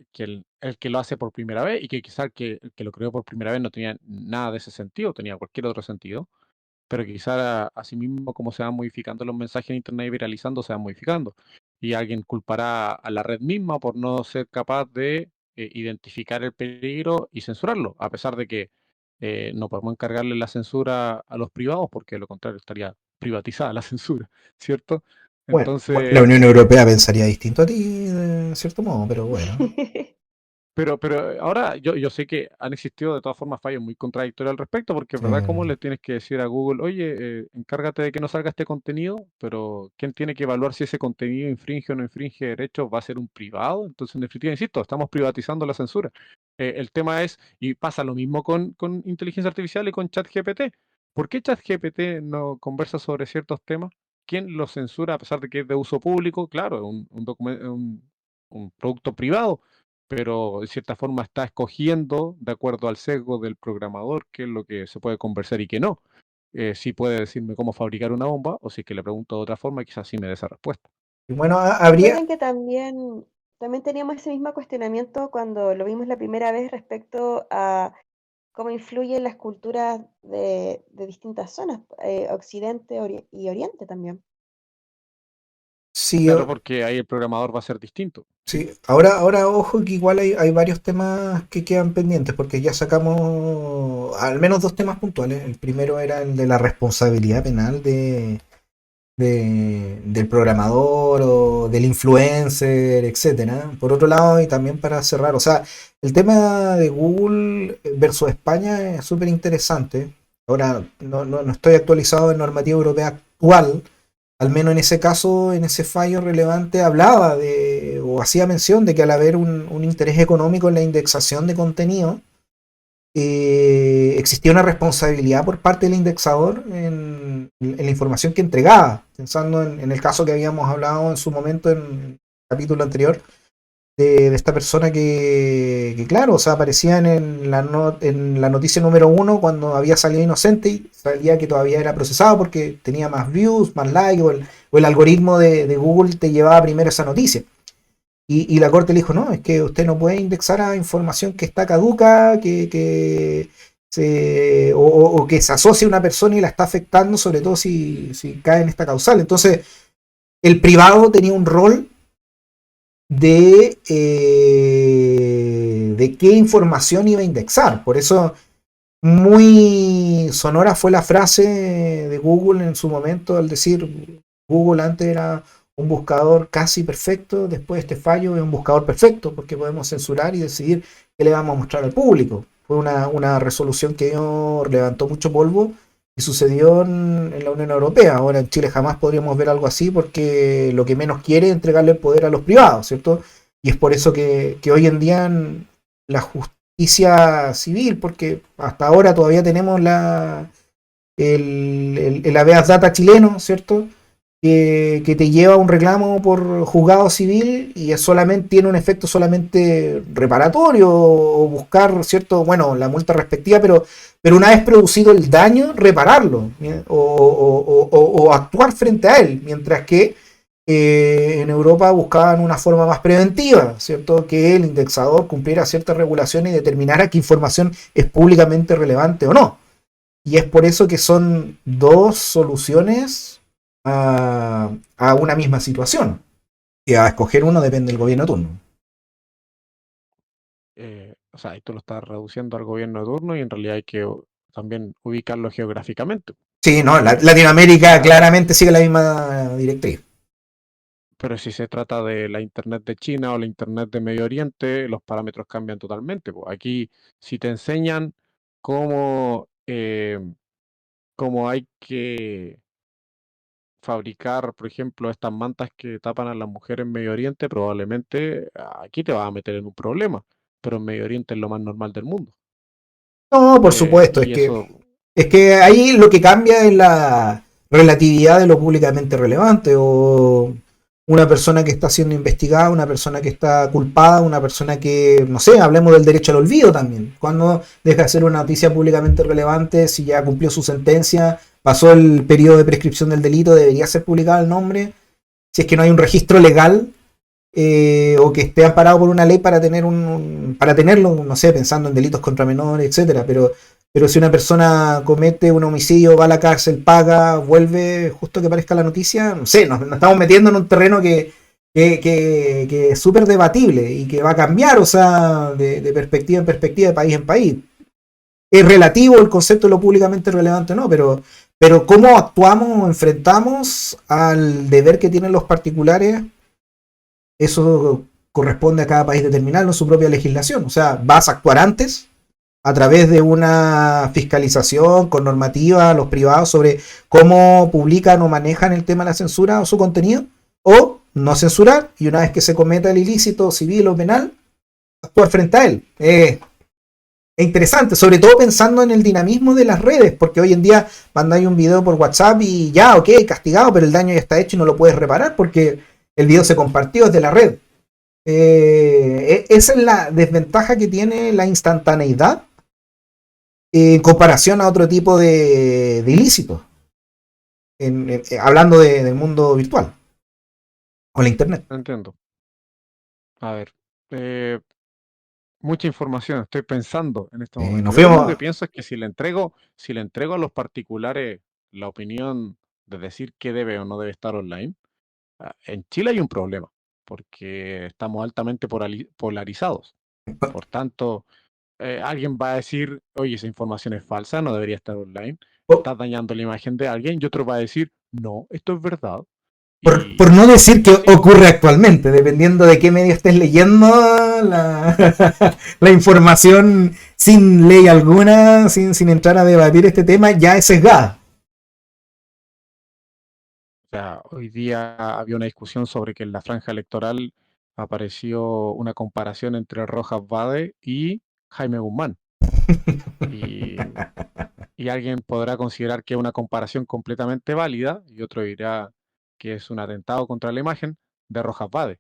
que lo hace por primera vez y que quizá el que lo creó por primera vez no tenía nada de ese sentido, tenía cualquier otro sentido, pero quizá asimismo como se van modificando los mensajes en Internet y viralizando, se van modificando. Y alguien culpará a la red misma por no ser capaz de identificar el peligro y censurarlo, a pesar de que no podemos encargarle la censura a los privados, porque de lo contrario estaría privatizada la censura, ¿cierto? Bueno, la Entonces, Unión Europea pensaría distinto a ti, de cierto modo, pero bueno. pero ahora yo sé que han existido de todas formas fallos muy contradictorios al respecto, porque es verdad cómo Eh, le tienes que decir a Google, oye, encárgate de que no salga este contenido, pero ¿quién tiene que evaluar si ese contenido infringe o no infringe derechos? ¿Va a ser un privado? Entonces, en definitiva, insisto, estamos privatizando la censura. El tema es, y pasa lo mismo con inteligencia artificial y con ChatGPT. ¿Por qué ChatGPT no conversa sobre ciertos temas? ¿Quién lo censura a pesar de que es de uso público? Claro, es un producto privado, pero de cierta forma está escogiendo de acuerdo al sesgo del programador qué es lo que se puede conversar y qué no. Sí puede decirme cómo fabricar una bomba, o si es que le pregunto de otra forma, quizás sí me dé esa respuesta. y bueno, habría... Recuerden que también teníamos ese mismo cuestionamiento cuando lo vimos la primera vez respecto a cómo influyen las culturas de distintas zonas, Occidente y Oriente también. Sí, Claro, porque ahí el programador va a ser distinto. sí. Ahora ojo que igual hay varios temas que quedan pendientes, porque ya sacamos al menos dos temas puntuales. El primero era el de la responsabilidad penal del programador o del influencer, etcétera. Por otro lado, y también para cerrar, o sea, el tema de Google versus España es súper interesante. Ahora, no estoy actualizado en normativa europea actual, al menos en ese caso, en ese fallo relevante, hablaba de, o hacía mención de que al haber un interés económico en la indexación de contenido, existía una responsabilidad por parte del indexador en la información que entregaba, pensando en el caso que habíamos hablado en su momento en el capítulo anterior, de esta persona que, claro, o sea, aparecía en la noticia número uno cuando había salido inocente y salía que todavía era procesado porque tenía más views, más likes, o el algoritmo de Google te llevaba primero esa noticia. Y la corte le dijo, no, es que usted no puede indexar a información que está caduca, o que se asocia a una persona y la está afectando, sobre todo si cae en esta causal. Entonces, el privado tenía un rol de qué información iba a indexar. Por eso, muy sonora fue la frase de Google en su momento al decir, Google antes era un buscador casi perfecto, después de este fallo es un buscador perfecto, porque podemos censurar y decidir qué le vamos a mostrar al público. Fue una resolución que levantó mucho polvo y sucedió en la Unión Europea. Ahora en Chile jamás podríamos ver algo así porque lo que menos quiere es entregarle el poder a los privados, ¿cierto? Y es por eso que hoy en día la justicia civil, porque hasta ahora todavía tenemos el habeas data chileno, ¿cierto? Que te lleva a un reclamo por juzgado civil y es solamente, tiene un efecto solamente reparatorio o buscar, ¿cierto? Bueno, la multa respectiva, pero una vez producido el daño, repararlo o actuar frente a él, mientras que en Europa buscaban una forma más preventiva, ¿cierto? Que el indexador cumpliera ciertas regulaciones y determinara qué información es públicamente relevante o no. Y es por eso que son dos soluciones a una misma situación. Y a escoger uno depende del gobierno de turno. O sea, ahí tú lo estás reduciendo al gobierno de turno y en realidad hay que también ubicarlo geográficamente. Sí, no, O Latinoamérica sea, claramente sigue la misma directriz. pero si se trata de la Internet de China o la Internet de Medio Oriente, los parámetros cambian totalmente, po. Aquí, si te enseñan cómo, cómo hay que fabricar, por ejemplo, estas mantas que tapan a las mujeres en Medio Oriente, probablemente aquí te vas a meter en un problema, pero en Medio Oriente es lo más normal del mundo. No, por supuesto, Y eso, es que ahí lo que cambia es la relatividad de lo públicamente relevante o una persona que está siendo investigada, una persona que está culpada, una persona que, no sé, hablemos del derecho al olvido también. Cuando deja de ser una noticia públicamente relevante, si ya cumplió su sentencia, pasó el periodo de prescripción del delito, debería ser publicado el nombre. Si es que no hay un registro legal o que esté amparado por una ley para para tenerlo, no sé, pensando en delitos contra menores, etcétera, pero si una persona comete un homicidio, va a la cárcel, paga, vuelve, justo que aparezca la noticia, no sé, nos estamos metiendo en un terreno que es súper debatible y que va a cambiar, o sea, de perspectiva en perspectiva, de país en país. Es relativo el concepto de lo públicamente relevante, ¿no? Pero cómo actuamos o enfrentamos al deber que tienen los particulares, eso corresponde a cada país determinarlo en su propia legislación. O sea, vas a actuar antes a través de una fiscalización con normativa a los privados sobre cómo publican o manejan el tema de la censura o su contenido, o no censurar y una vez que se cometa el ilícito civil o penal, actuar frente a él. Es interesante, sobre todo pensando en el dinamismo de las redes, porque hoy en día mandáis un video por WhatsApp y ya, ok, castigado, pero el daño ya está hecho y no lo puedes reparar porque el video se compartió desde la red. Esa es la desventaja que tiene la instantaneidad en comparación a otro tipo de ilícitos, hablando del mundo virtual o la internet. no entiendo. A ver, eh, mucha información, estoy pensando en este Nos momento. Yo lo único que fuimos. pienso es que si le entrego a los particulares la opinión de decir qué debe o no debe estar online, En Chile hay un problema, porque estamos altamente polarizados. Por tanto, alguien va a decir, oye, esa información es falsa, no debería estar online, Por, estás dañando la imagen de alguien, y otro va a decir, no, esto es verdad. por no decir Y que así, ocurre actualmente, dependiendo de qué medio estés leyendo la, la información sin ley alguna, sin entrar a debatir este tema, ya es sesgada. o sea, hoy día había una discusión sobre que en la franja electoral apareció una comparación entre Rojas Vade y Jaime Guzmán. Y, y alguien podrá considerar que es una comparación completamente válida y otro dirá que es un atentado contra la imagen de Rojas Vade.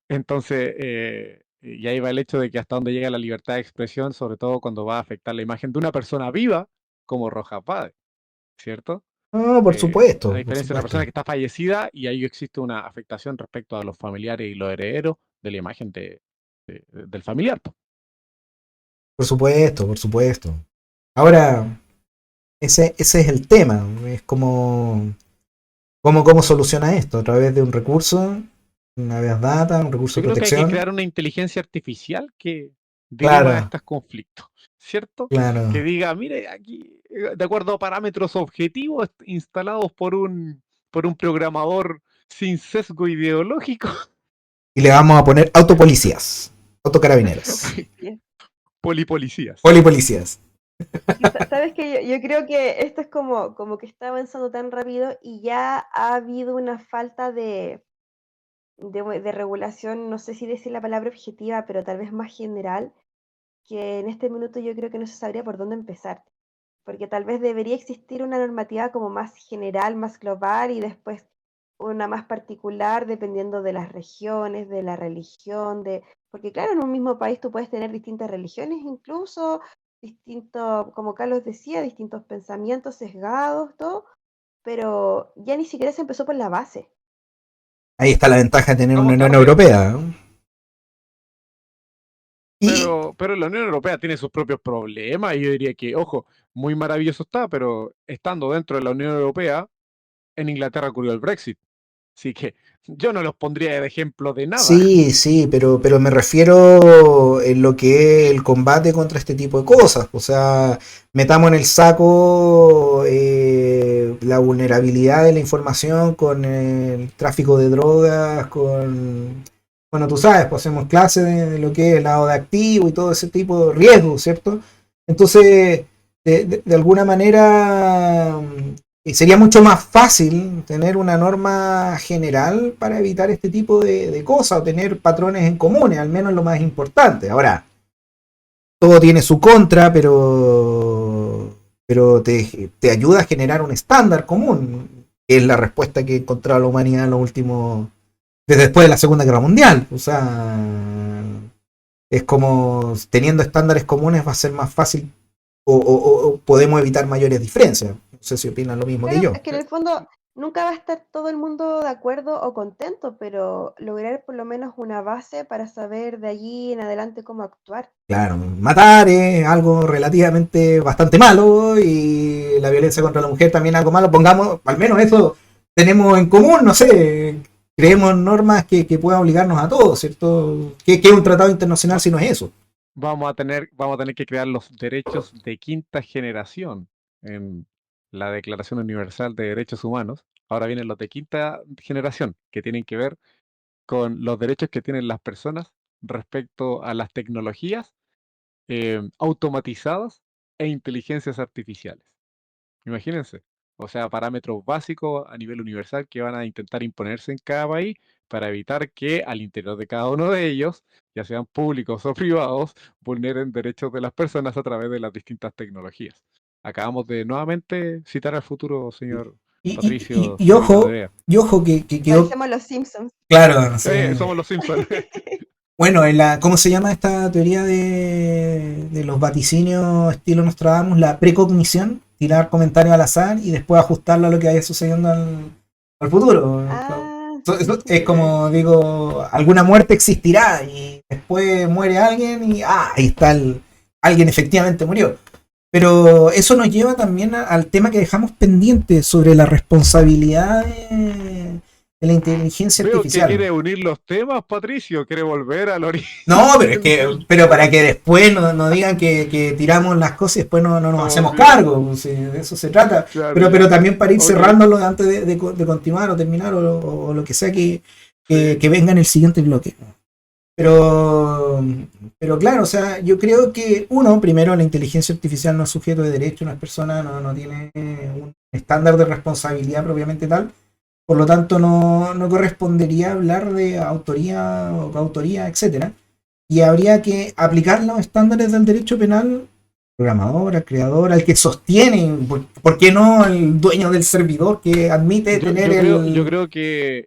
Entonces, y ahí va el hecho de que hasta dónde llega la libertad de expresión, sobre todo cuando va a afectar la imagen de una persona viva como Rojas Vade, ¿cierto? No, por A supuesto, por diferencia de una persona supuesto. que está fallecida y ahí existe una afectación respecto a los familiares y los herederos de la imagen del familiar, po. Por supuesto, por supuesto. Ahora, ese es el tema. Es como cómo soluciona esto a través de un recurso, una vez data, un recurso Yo de creo que hay que protección. crear una inteligencia artificial que dirima Claro, estos conflictos, ¿cierto? Que claro. diga, mire, aquí, de acuerdo a parámetros objetivos instalados por un programador sin sesgo ideológico, Y le vamos a poner autopolicías, autocarabineros, Policía. polipolicías. polipolicías. Y sabes que yo creo que esto es como que está avanzando tan rápido y ya ha habido una falta de regulación, no sé si decir la palabra objetiva, pero tal vez más general, que en este minuto yo creo que no se sabría por dónde empezar, porque tal vez debería existir una normativa como más general, más global y después una más particular dependiendo de las regiones, de la religión, porque claro, en un mismo país tú puedes tener distintas religiones incluso, distintos, como Carlos decía, distintos pensamientos sesgados, todo, pero ya ni siquiera se empezó por la base. Ahí está la ventaja de tener una Vamos Unión tarde, Europea, ¿no? Y pero la Unión Europea tiene sus propios problemas y yo diría que, ojo, muy maravilloso está, pero estando dentro de la Unión Europea, en Inglaterra ocurrió el Brexit. Así que yo no los pondría de ejemplo de nada. sí, sí, pero me refiero en lo que es el combate contra este tipo de cosas. O sea, metamos en el saco la vulnerabilidad de la información con el tráfico de drogas, con... Bueno, tú sabes, pues hacemos clases de lo que es el lado de activo y todo ese tipo de riesgos, ¿cierto? Entonces, de alguna manera y sería mucho más fácil tener una norma general para evitar este tipo de cosas o tener patrones en comunes, al menos lo más importante. Ahora, todo tiene su contra, pero te ayuda a generar un estándar común, que es la respuesta que ha encontrado la humanidad en los últimos, desde después de la Segunda Guerra Mundial. O sea, es como teniendo estándares comunes va a ser más fácil o podemos evitar mayores diferencias. No sé si opinan lo mismo que Claro, yo. es que en el fondo nunca va a estar todo el mundo de acuerdo o contento, pero lograr por lo menos una base para saber de allí en adelante cómo actuar. Claro, matar es algo relativamente bastante malo y la violencia contra la mujer también es algo malo. Pongamos, al menos eso tenemos en común, no sé, creemos normas que puedan obligarnos a todos, ¿cierto? ¿Qué es un tratado internacional Va- si no es eso? vamos a tener que crear los derechos de quinta generación en la Declaración Universal de Derechos Humanos. Ahora vienen los de quinta generación, que tienen que ver con los derechos que tienen las personas respecto a las tecnologías automatizadas e inteligencias artificiales. Imagínense. O sea, parámetros básicos a nivel universal que van a intentar imponerse en cada país para evitar que al interior de cada uno de ellos, ya sean públicos o privados, vulneren derechos de las personas a través de las distintas tecnologías. Acabamos de nuevamente citar al futuro señor Patricio Y Figueroa ojo, Nerea. que quedó Parecemos los Simpsons. claro, no sé. Somos los Simpsons. Bueno, ¿cómo se llama esta teoría de los vaticinios estilo Nostradamus? La precognición, tirar comentarios al azar y después ajustarlo a lo que vaya sucediendo al futuro. Ah, Eso sí. es como, digo, alguna muerte existirá y después muere alguien y ahí está alguien efectivamente murió. Pero eso nos lleva también al tema que dejamos pendiente sobre la responsabilidad de la inteligencia Veo que artificial. quiere unir los temas, Patricio, quiere volver al No, pero es origen que, del pero para tema. que después no digan que tiramos las cosas y después no nos Oh, hacemos mira, cargo, pues, de eso se trata. claro, Pero ya. también para ir Ok, cerrándolo antes de continuar o terminar o lo que sea sí. que venga en el siguiente bloque. Pero, pero claro, o sea, yo creo que uno, primero, la inteligencia artificial no es sujeto de derecho, no es persona, no tiene un estándar de responsabilidad propiamente tal. Por lo tanto, no correspondería hablar de autoría o coautoría, etcétera. Y habría que aplicar los estándares del derecho penal, programador, al creador, al que sostiene, ¿por qué no el dueño del servidor que admite Yo, tener yo creo, el...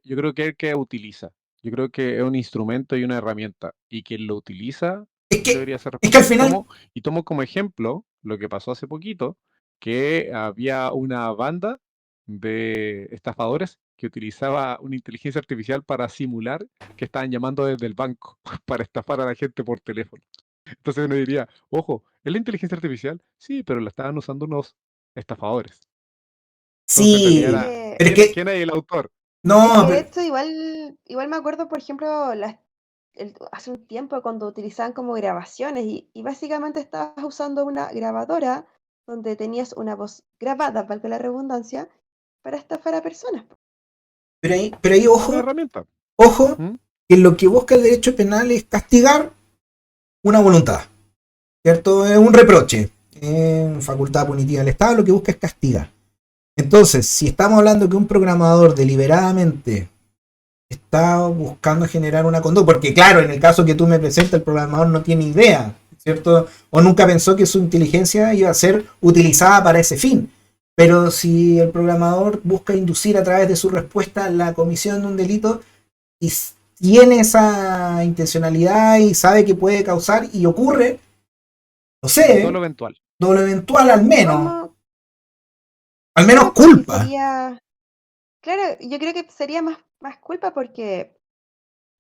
yo creo que el que utiliza. Yo creo que es un instrumento y una herramienta. Y quien lo utiliza Es que, debería ser es que al responsable. final, Y tomo como ejemplo lo que pasó hace poquito, que había una banda de estafadores que utilizaba una inteligencia artificial para simular que estaban llamando desde el banco para estafar a la gente por teléfono. Entonces uno diría, ojo, ¿es la inteligencia artificial? Sí, pero la estaban usando unos estafadores. Entonces en realidad sí, era, Que, pero es que, ¿quién es el autor? es no, que de pero, hecho igual me acuerdo, por ejemplo, hace un tiempo cuando utilizaban como grabaciones y básicamente estabas usando una grabadora donde tenías una voz grabada, valga la redundancia, para estafar a personas. pero ahí Una ojo, herramienta. ojo, ¿Mm? que lo que busca el derecho penal es castigar una voluntad, ¿cierto? Es un reproche, facultad punitiva del Estado, lo que busca es castigar. Entonces, si estamos hablando que un programador deliberadamente está buscando generar una conducta, porque claro, en el caso que tú me presentas, el programador no tiene idea, ¿cierto? O nunca pensó que su inteligencia iba a ser utilizada para ese fin. Pero si el programador busca inducir a través de su respuesta la comisión de un delito y tiene esa intencionalidad y sabe que puede causar y ocurre, no sé, Dolo eventual. lo eventual ¿Cómo? al menos Claro, porque culpa. sería, claro, yo creo que sería más culpa porque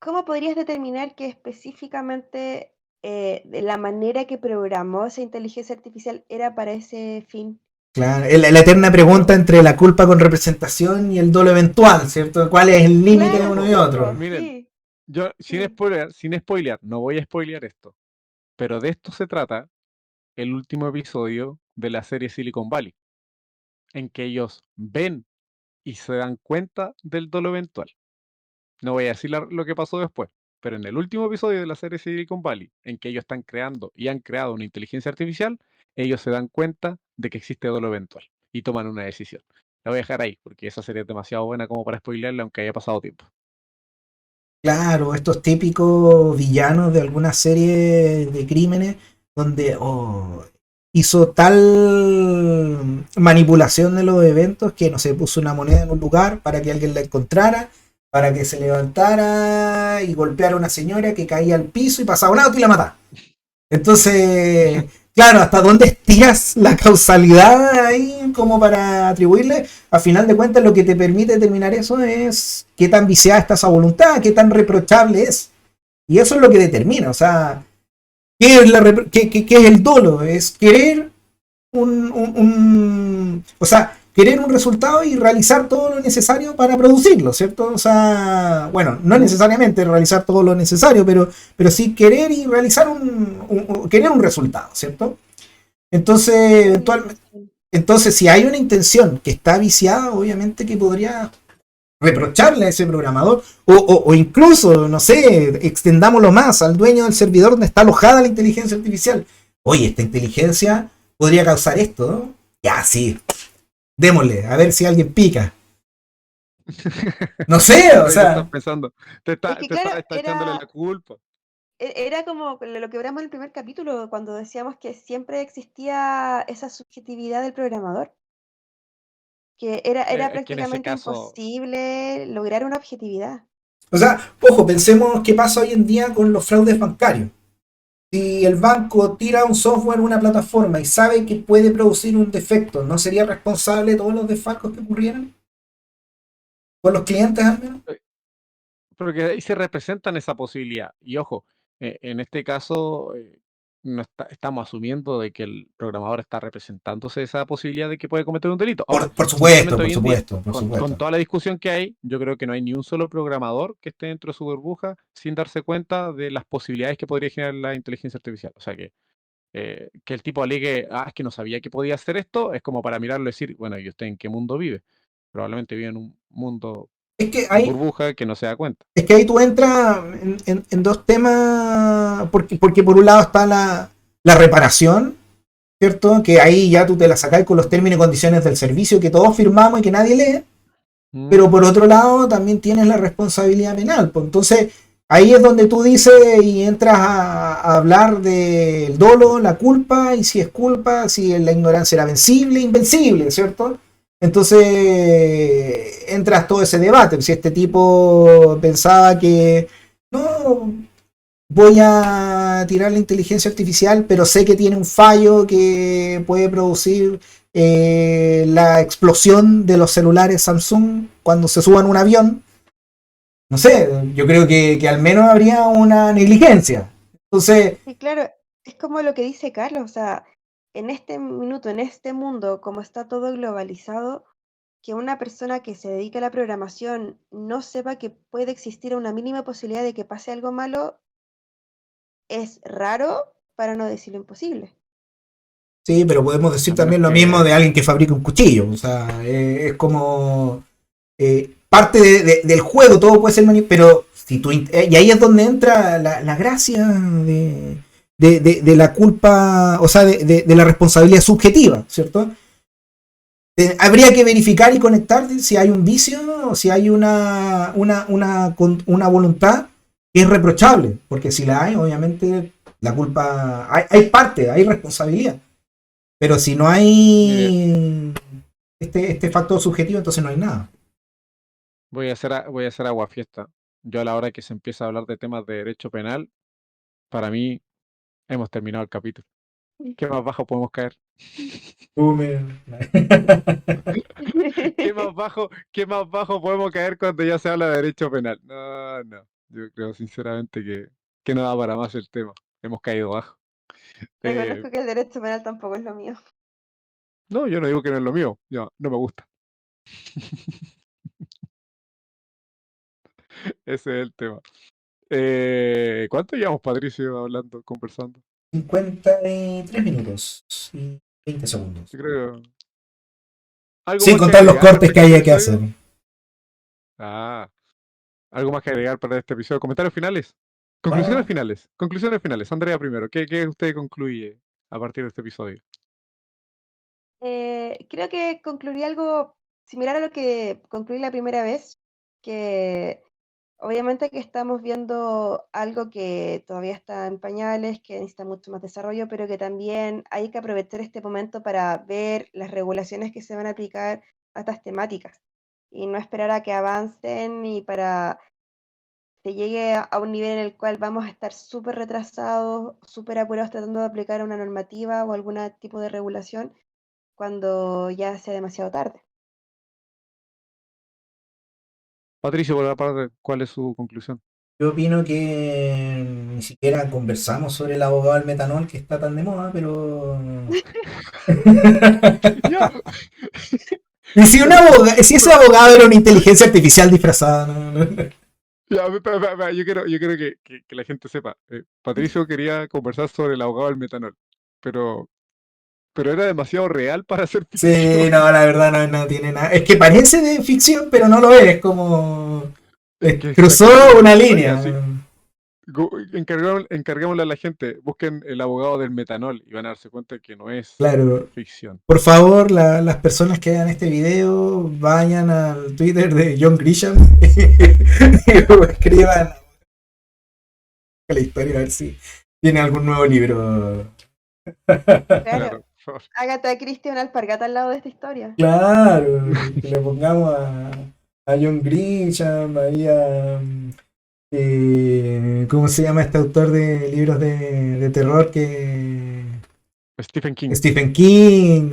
¿cómo podrías determinar que específicamente de la manera que programó esa inteligencia artificial era para ese fin? Claro, la eterna Yo, pregunta entre la culpa con representación y el dolo eventual, ¿cierto? ¿Cuál es el límite de Claro, uno y sí, otro? pues, miren, sí, yo sí. sin spoilear, no voy a spoilear esto, pero de esto se trata el último episodio de la serie Silicon Valley, en que ellos ven y se dan cuenta del dolo eventual. No voy a decir lo que pasó después, pero en el último episodio de la serie Silicon Valley, en que ellos están creando y han creado una inteligencia artificial, ellos se dan cuenta de que existe dolo eventual y toman una decisión. La voy a dejar ahí, porque esa serie es demasiado buena como para spoilearla, aunque haya pasado tiempo. Claro, estos típicos villanos de alguna serie de crímenes donde hizo tal manipulación de los eventos que, no sé, puso una moneda en un lugar para que alguien la encontrara, para que se levantara y golpeara a una señora que caía al piso y pasaba un auto y la mataba. Entonces, claro, ¿hasta dónde estiras la causalidad ahí como para atribuirle? A final de cuentas, lo que te permite determinar eso es qué tan viciada está esa voluntad, qué tan reprochable es. Y eso es lo que determina, o sea, ¿qué es el dolo? Es querer o sea, querer un resultado y realizar todo lo necesario para producirlo, ¿cierto? O sea, bueno, no ¿Mm? necesariamente realizar todo lo necesario, pero sí querer y realizar querer un resultado, ¿cierto? Entonces, Sí. entonces, si hay una intención que está viciada, obviamente que podría reprocharle a ese programador o incluso, no sé, extendámoslo más al dueño del servidor donde está alojada la inteligencia artificial. Oye, esta inteligencia podría causar esto, ¿no? Ya, sí, démosle, a ver si alguien pica. No sé, o Ahí tú estás sea, pensando, Es que claro, está echándole la culpa. era como lo que hablamos en el primer capítulo, cuando decíamos que siempre existía esa subjetividad del programador, que era Es que en ese prácticamente caso, imposible lograr una objetividad. o sea, ojo, pensemos qué pasa hoy en día con los fraudes bancarios. Si el banco tira un software, una plataforma y sabe que puede producir un defecto, ¿no sería responsable de todos los desfalcos que ocurrieran? ¿Con los clientes al menos? eh, porque ahí se representan esa posibilidad. Y ojo, en este caso, no estamos asumiendo de que el programador está representándose esa posibilidad de que puede cometer un delito. Ahora, Por supuesto, sinceramente por hoy en día, supuesto, por con supuesto. toda la discusión que hay, yo creo que no hay ni un solo programador que esté dentro de su burbuja sin darse cuenta de las posibilidades que podría generar la inteligencia artificial. O sea que el tipo alegue, es que no sabía que podía hacer esto, es como para mirarlo y decir, bueno, ¿y usted en qué mundo vive? Probablemente vive en un mundo Es que hay, burbuja que no se da cuenta. es que ahí tú entras en dos temas, porque por un lado está la reparación, ¿cierto? Que ahí ya tú te la sacás con los términos y condiciones del servicio que todos firmamos y que nadie lee, ¿Mm? pero por otro lado también tienes la responsabilidad penal. Pues entonces ahí es donde tú dices y entras a hablar del dolo, la culpa, y si es culpa, si la ignorancia era vencible, invencible, ¿cierto? Entonces entras todo ese debate. Si este tipo pensaba que no, voy a tirar la inteligencia artificial, pero sé que tiene un fallo que puede producir la explosión de los celulares Samsung cuando se suban a un avión. No sé, yo creo que al menos habría una negligencia. Entonces, Sí, claro, es como lo que dice Carlos, o sea, en este minuto, en este mundo, como está todo globalizado, que una persona que se dedica a la programación no sepa que puede existir una mínima posibilidad de que pase algo malo es raro, para no decirlo imposible. sí, pero podemos decir A menos también lo mismo que de alguien que fabrica un cuchillo. O sea, es como parte del juego, todo puede ser manipulado, pero si tú, y ahí es donde entra la gracia de la culpa, o sea, de la responsabilidad subjetiva, ¿cierto? Habría que verificar y conectar si hay un vicio o si hay una voluntad que es reprochable, porque si la hay, obviamente la culpa, hay parte, hay responsabilidad, pero si no mire, hay este factor subjetivo, entonces no hay nada. voy a hacer agua fiesta. Yo a la hora que se empieza a hablar de temas de derecho penal, para mí hemos terminado el capítulo. ¿Qué más bajo podemos caer? Qué más bajo podemos caer cuando ya se habla de derecho penal? No, no. Yo creo sinceramente que no da para más el tema. Hemos caído bajo. Eh, Reconozco que el derecho penal tampoco es lo mío. no, yo no digo que no es lo mío. No me gusta. Ese es el tema. ¿Cuánto llevamos, Patricio, hablando, conversando? 53 minutos y 20 segundos. Yo creo. ¿Algo Sin más que contar los agregar cortes que respecto al haya que hacer. episodio? Ah, ¿algo más que agregar para este episodio? ¿Comentarios finales? Conclusiones Bueno, finales. Conclusiones finales. Andrea primero. ¿Qué usted concluye a partir de este episodio? Creo que concluí algo similar a lo que concluí la primera vez, que obviamente que estamos viendo algo que todavía está en pañales, que necesita mucho más desarrollo, pero que también hay que aprovechar este momento para ver las regulaciones que se van a aplicar a estas temáticas y no esperar a que avancen y para que llegue a un nivel en el cual vamos a estar súper retrasados, súper apurados tratando de aplicar una normativa o algún tipo de regulación cuando ya sea demasiado tarde. Patricio, por la parte, ¿cuál es su conclusión? yo opino que ni siquiera conversamos sobre el abogado del metanol que está tan de moda, pero... Ya, y si, pero, si ese pero, abogado era una inteligencia artificial disfrazada, no. ya, yo quiero que la gente sepa. Patricio quería conversar sobre el abogado del metanol, pero, pero era demasiado real para ser ficción. Sí, no, la verdad no tiene nada. Es que parece de ficción, pero no lo es. Como Es que cruzó exactamente. una Oye, línea. así, encargámosle a la gente, busquen el abogado del metanol y van a darse cuenta que no es Claro. ficción. Por favor, las personas que vean este video vayan al Twitter de John Grisham y escriban la historia a ver si tiene algún nuevo libro. Claro, Claro, por favor. Agatha Christie una alpargata al lado de esta historia. Claro, que le pongamos a John Grisham, ahí a... ¿cómo se llama este autor de libros de terror que... Stephen King. Stephen King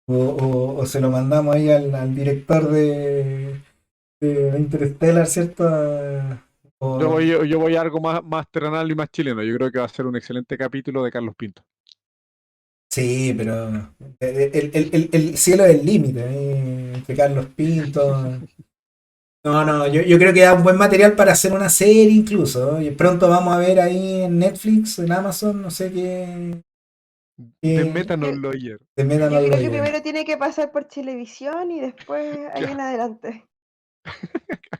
o se lo mandamos ahí al director de Interstellar, ¿cierto? Yo voy a algo más terrenal y más chileno. Yo creo que va a ser un excelente capítulo de Carlos Pinto. Sí, pero el cielo es el límite, entre Carlos Pinto. No, no, yo creo que da un buen material para hacer una serie incluso. Y pronto vamos a ver ahí en Netflix, en Amazon, no sé qué, De qué Metanol Yo, Lawyer. de yo Metal creo que Lawyer. primero tiene que pasar por Chilevisión y después ahí en adelante.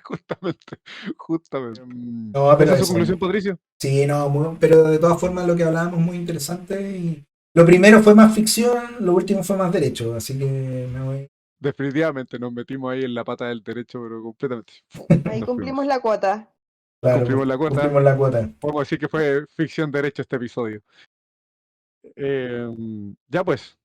Justamente, justamente. No, pero ¿Esa es su eso. conclusión, Patricio? Sí, no, pero de todas formas lo que hablábamos muy interesante. Y lo primero fue más ficción, lo último fue más derecho, así que me voy. Definitivamente nos metimos ahí en la pata del derecho, pero completamente. Ahí Nos cumplimos fuimos. la cuota. Cumplimos Claro, la cuota. cumplimos la cuota. Podemos decir que fue ficción derecho este episodio. Ya pues,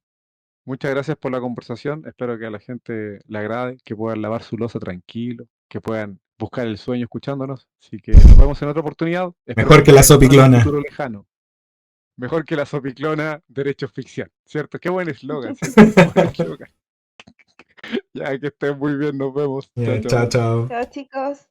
muchas gracias por la conversación. Espero que a la gente le agrade, que puedan lavar su loza tranquilo, que puedan buscar el sueño escuchándonos. Así que nos vemos en otra oportunidad. Mejor Espero que la que no en un sopiclona. futuro lejano. Mejor que la sopiclona, derecho ficción. ¿Cierto? Qué buen eslogan, ¿cierto? Qué buen eslogan. Ya que estén muy bien, nos vemos. Chao, Ya, chao, chao. chao. Chao, chicos.